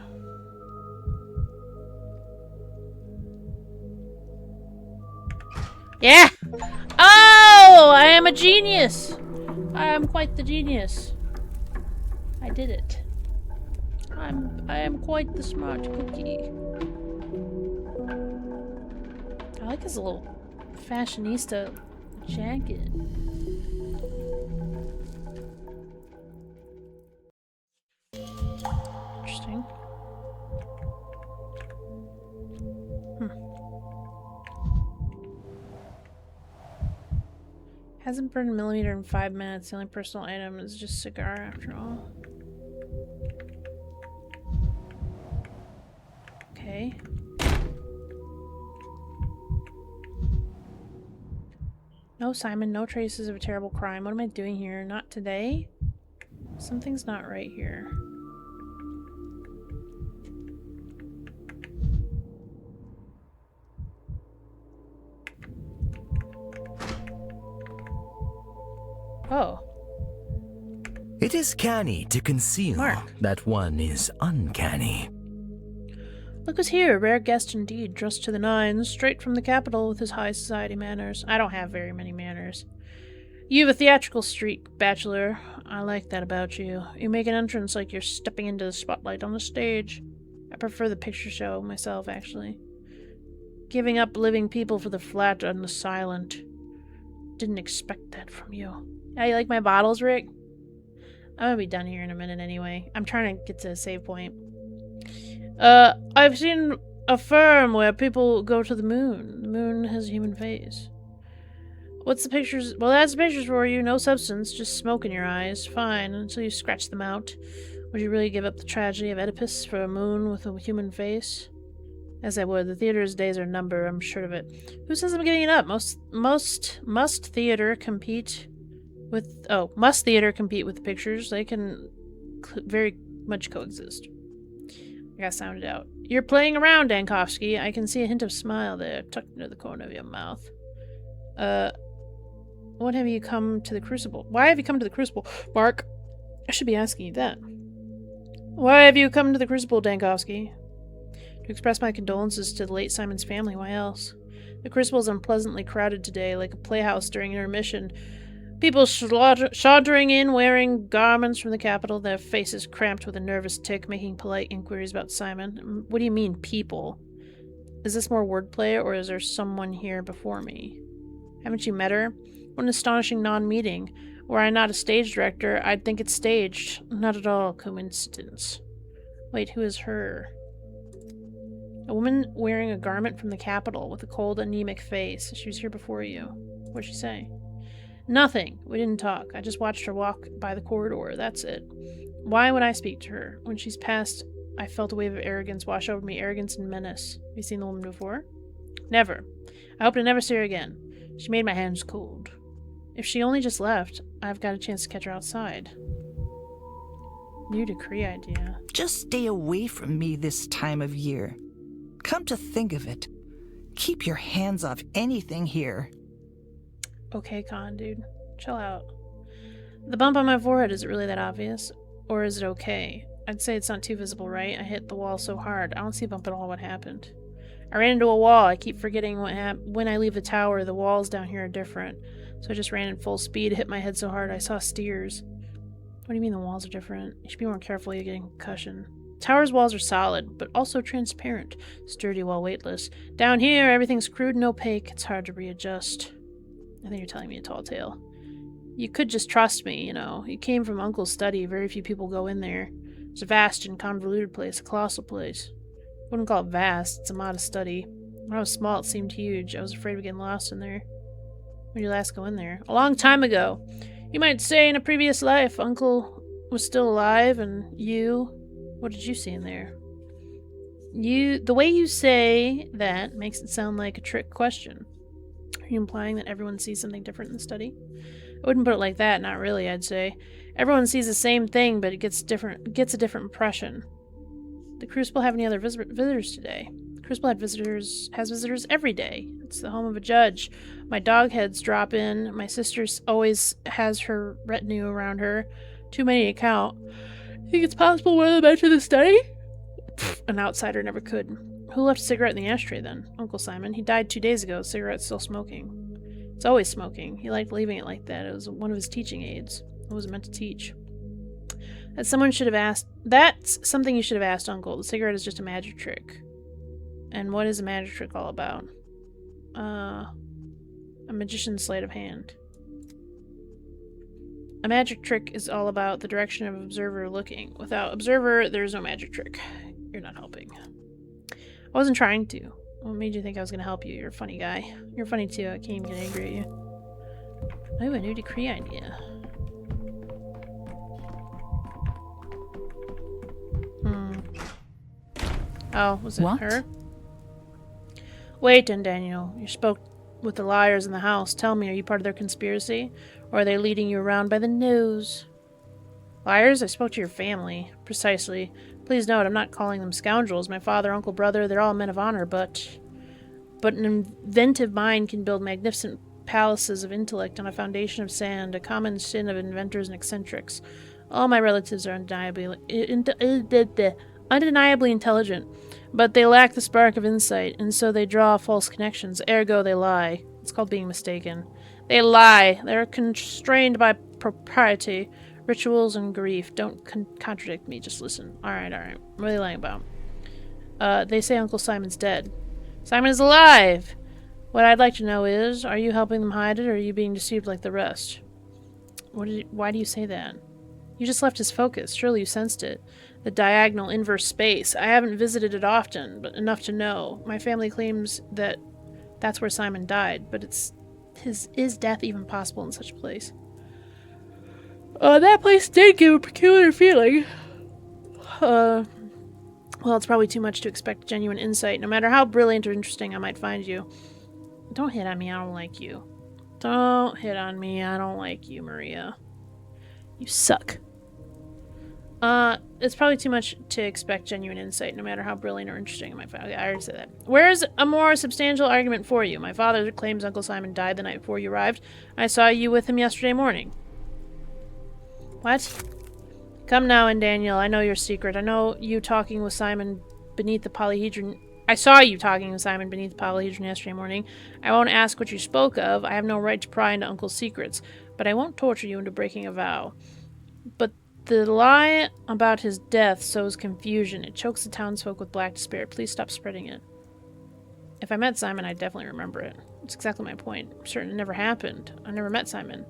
Yeah! Oh! I am a genius! I am quite the genius. I did it. I am quite the smart cookie. I like his little fashionista jacket. Interesting. Hasn't burned a millimeter in 5 minutes. The only personal item is just a cigar after all. Okay. No, Simon, no traces of a terrible crime. What am I doing here? Not today? Something's not right here. Oh. It is canny to conceal Mark. that one is uncanny. Look who's here, a rare guest indeed, dressed to the nines, straight from the capital with his high society manners. I don't have very many manners. You have a theatrical streak, bachelor. I like that about you. You make an entrance like you're stepping into the spotlight on the stage. I prefer the picture show myself, actually. Giving up living people for the flat and the silent. Didn't expect that from you. Yeah, you like my bottles, Rick? I'm gonna be done here in a minute anyway. I'm trying to get to a save point. I've seen a firm where people go to the moon. The moon has a human face. What's the pictures? Well, that's the pictures for you. No substance, just smoke in your eyes. Fine, until you scratch them out. Would you really give up the tragedy of Oedipus for a moon with a human face? As I would. The theater's days are numbered, I'm sure of it. Who says I'm giving it up? Must theater compete with... Oh, must theater compete with the pictures? They can very much coexist. I got sounded out. You're playing around, Dankovsky. I can see a hint of smile there, tucked into the corner of your mouth. What have you come to the Crucible? Why have you come to the Crucible, Mark? I should be asking you that. Why have you come to the Crucible, Dankovsky? To express my condolences to the late Simon's family. Why else? The Crucible is unpleasantly crowded today, like a playhouse during intermission. People sauntering in, wearing garments from the capital, their faces cramped with a nervous tic, making polite inquiries about Simon. What do you mean, people? Is this more wordplay, or is there someone here before me? Haven't you met her? What an astonishing non-meeting. Were I not a stage director, I'd think it's staged. Not at all coincidence. Wait, who is her? A woman wearing a garment from the capital with a cold, anemic face. She was here before you. What'd she say? Nothing. We didn't talk. I just watched her walk by the corridor. That's it. Why would I speak to her? When she's passed, I felt a wave of arrogance wash over me. Arrogance and menace. Have you seen the woman before? Never. I hope to never see her again. She made my hands cold. If she only just left, I've got a chance to catch her outside. New decree idea. Just stay away from me this time of year. Come to think of it, keep your hands off anything here. Okay, Con, dude. Chill out. The bump on my forehead, is it really that obvious? Or is it okay? I'd say it's not too visible, right? I hit the wall so hard. I don't see a bump at all. What happened? I ran into a wall. I keep forgetting when I leave the tower. The walls down here are different. So I just ran in full speed, hit my head so hard I saw steers. What do you mean the walls are different? You should be more careful, you're getting concussion. Tower's walls are solid, but also transparent. Sturdy while weightless. Down here, everything's crude and opaque. It's hard to readjust. I think you're telling me a tall tale. You could just trust me, you know. You came from Uncle's study. Very few people go in there. It's a vast and convoluted place, a colossal place. I wouldn't call it vast. It's a modest study. When I was small, it seemed huge. I was afraid of getting lost in there. When did you last go in there? A long time ago. You might say in a previous life, Uncle was still alive, and you... What did you see in there? The way you say that makes it sound like a trick question. Are you implying that everyone sees something different in the study? I wouldn't put it like that, not really, I'd say. Everyone sees the same thing, but it gets a different impression. The Crucible have any other visitors today? The Crucible has visitors every day. It's the home of a judge. My dog heads drop in. My sister always has her retinue around her. Too many to count. Think it's possible one of them entered the study? An outsider never could. Who left a cigarette in the ashtray then? Uncle Simon. He died 2 days ago. Cigarette's still smoking. It's always smoking. He liked leaving it like that. It was one of his teaching aids. It wasn't meant to teach. That's something you should have asked Uncle. The cigarette is just a magic trick. And what is a magic trick all about? A magician's sleight of hand. A magic trick is all about the direction of observer looking. Without observer, there's no magic trick. You're not helping. I wasn't trying to. What made you think I was going to help you? You're a funny guy. You're funny too. I can't even get angry at you. Oh, a new decree idea. Oh, was it her? Wait, then, Daniel. You spoke with the liars in the house. Tell me, are you part of their conspiracy? Or are they leading you around by the nose? Liars? I spoke to your family. Precisely. Please note, I'm not calling them scoundrels. My father, uncle, brother, they're all men of honor, but an inventive mind can build magnificent palaces of intellect on a foundation of sand, a common sin of inventors and eccentrics. All my relatives are undeniably intelligent, but they lack the spark of insight, and so they draw false connections. Ergo, they lie. It's called being mistaken. They lie. They're constrained by propriety, rituals, and grief. Don't contradict me. Just listen. Alright. What are they lying about? They say Uncle Simon's dead. Simon is alive! What I'd like to know is, are you helping them hide it, or are you being deceived like the rest? Why do you say that? You just left his focus. Surely you sensed it. The diagonal inverse space. I haven't visited it often, but enough to know. My family claims that that's where Simon died, but is death even possible in such a place? That place did give a peculiar feeling. Well, it's probably too much to expect genuine insight, no matter how brilliant or interesting I might find you. Don't hit on me, I don't like you. Don't hit on me, I don't like you, Maria. You suck. It's probably too much to expect genuine insight, no matter how brilliant or interesting I might find. I already said that. Where's a more substantial argument for you? My father claims Uncle Simon died the night before you arrived. I saw you with him yesterday morning. What? Come now, and Daniel, I know your secret. I know you talking with Simon beneath the polyhedron. I saw you talking with Simon beneath the polyhedron yesterday morning. I won't ask what you spoke of. I have no right to pry into Uncle's secrets, but I won't torture you into breaking a vow. But the lie about his death sows confusion. It chokes the townsfolk with black despair. Please stop spreading it. If I met Simon, I'd definitely remember it. It's exactly my point. I'm certain it never happened. I never met Simon.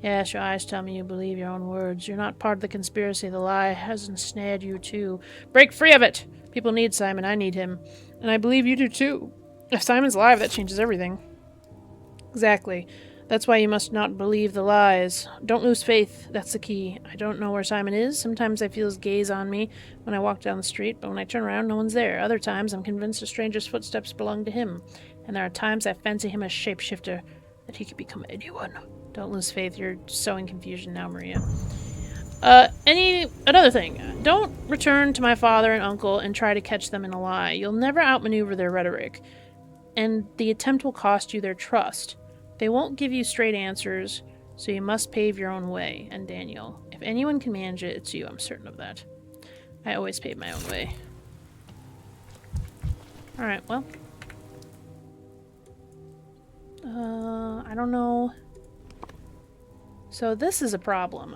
Yes, your eyes tell me you believe your own words. You're not part of the conspiracy. The lie has ensnared you too. Break free of it! People need Simon. I need him. And I believe you do too. If Simon's alive, that changes everything. Exactly. That's why you must not believe the lies. Don't lose faith. That's the key. I don't know where Simon is. Sometimes I feel his gaze on me when I walk down the street, but when I turn around, no one's there. Other times, I'm convinced a stranger's footsteps belong to him. And there are times I fancy him as shapeshifter, that he could become anyone. Don't lose faith. You're sowing confusion now, Maria. Another thing. Don't return to my father and uncle and try to catch them in a lie. You'll never outmaneuver their rhetoric, and the attempt will cost you their trust. They won't give you straight answers, so you must pave your own way. And Daniel, if anyone can manage it, it's you. I'm certain of that. I always pave my own way. Alright, well. I don't know. So this is a problem.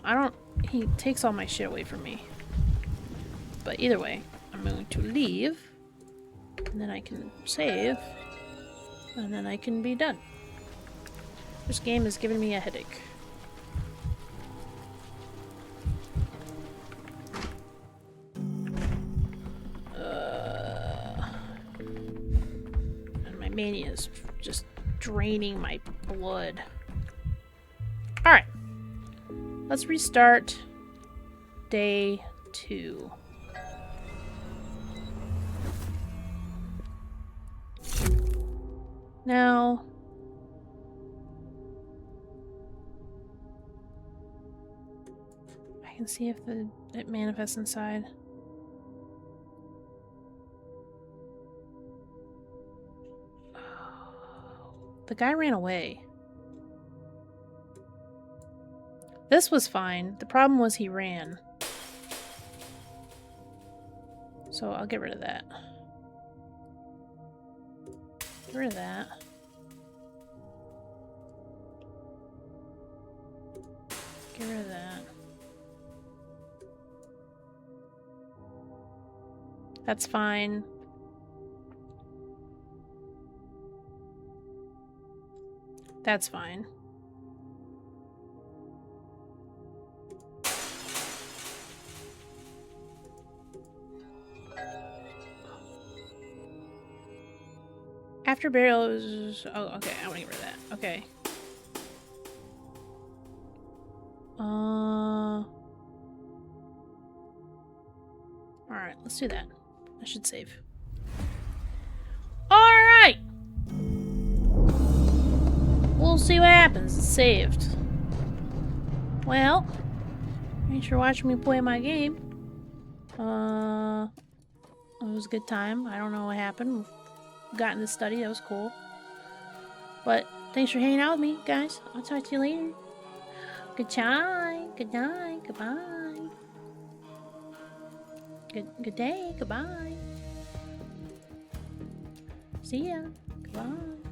He takes all my shit away from me. But either way, I'm going to leave. And then I can save. And then I can be done. This game is giving me a headache. And my mania is just draining my blood. Alright. Let's restart day 2. Now, I can see if it manifests inside. The guy ran away. This was fine. The problem was he ran. So I'll get rid of that. Get rid of that. Get rid of that. That's fine. That's fine. After burial is... Oh, okay. I want to get rid of that. Okay. Alright, let's do that. I should save. Alright! We'll see what happens. It's saved. Well, thanks for watching me play my game. It was a good time. I don't know what happened. Got in the study. That was cool. But thanks for hanging out with me, guys. I'll talk to you later. Good night. Good night. Goodbye. Good day. Goodbye. See ya. Goodbye.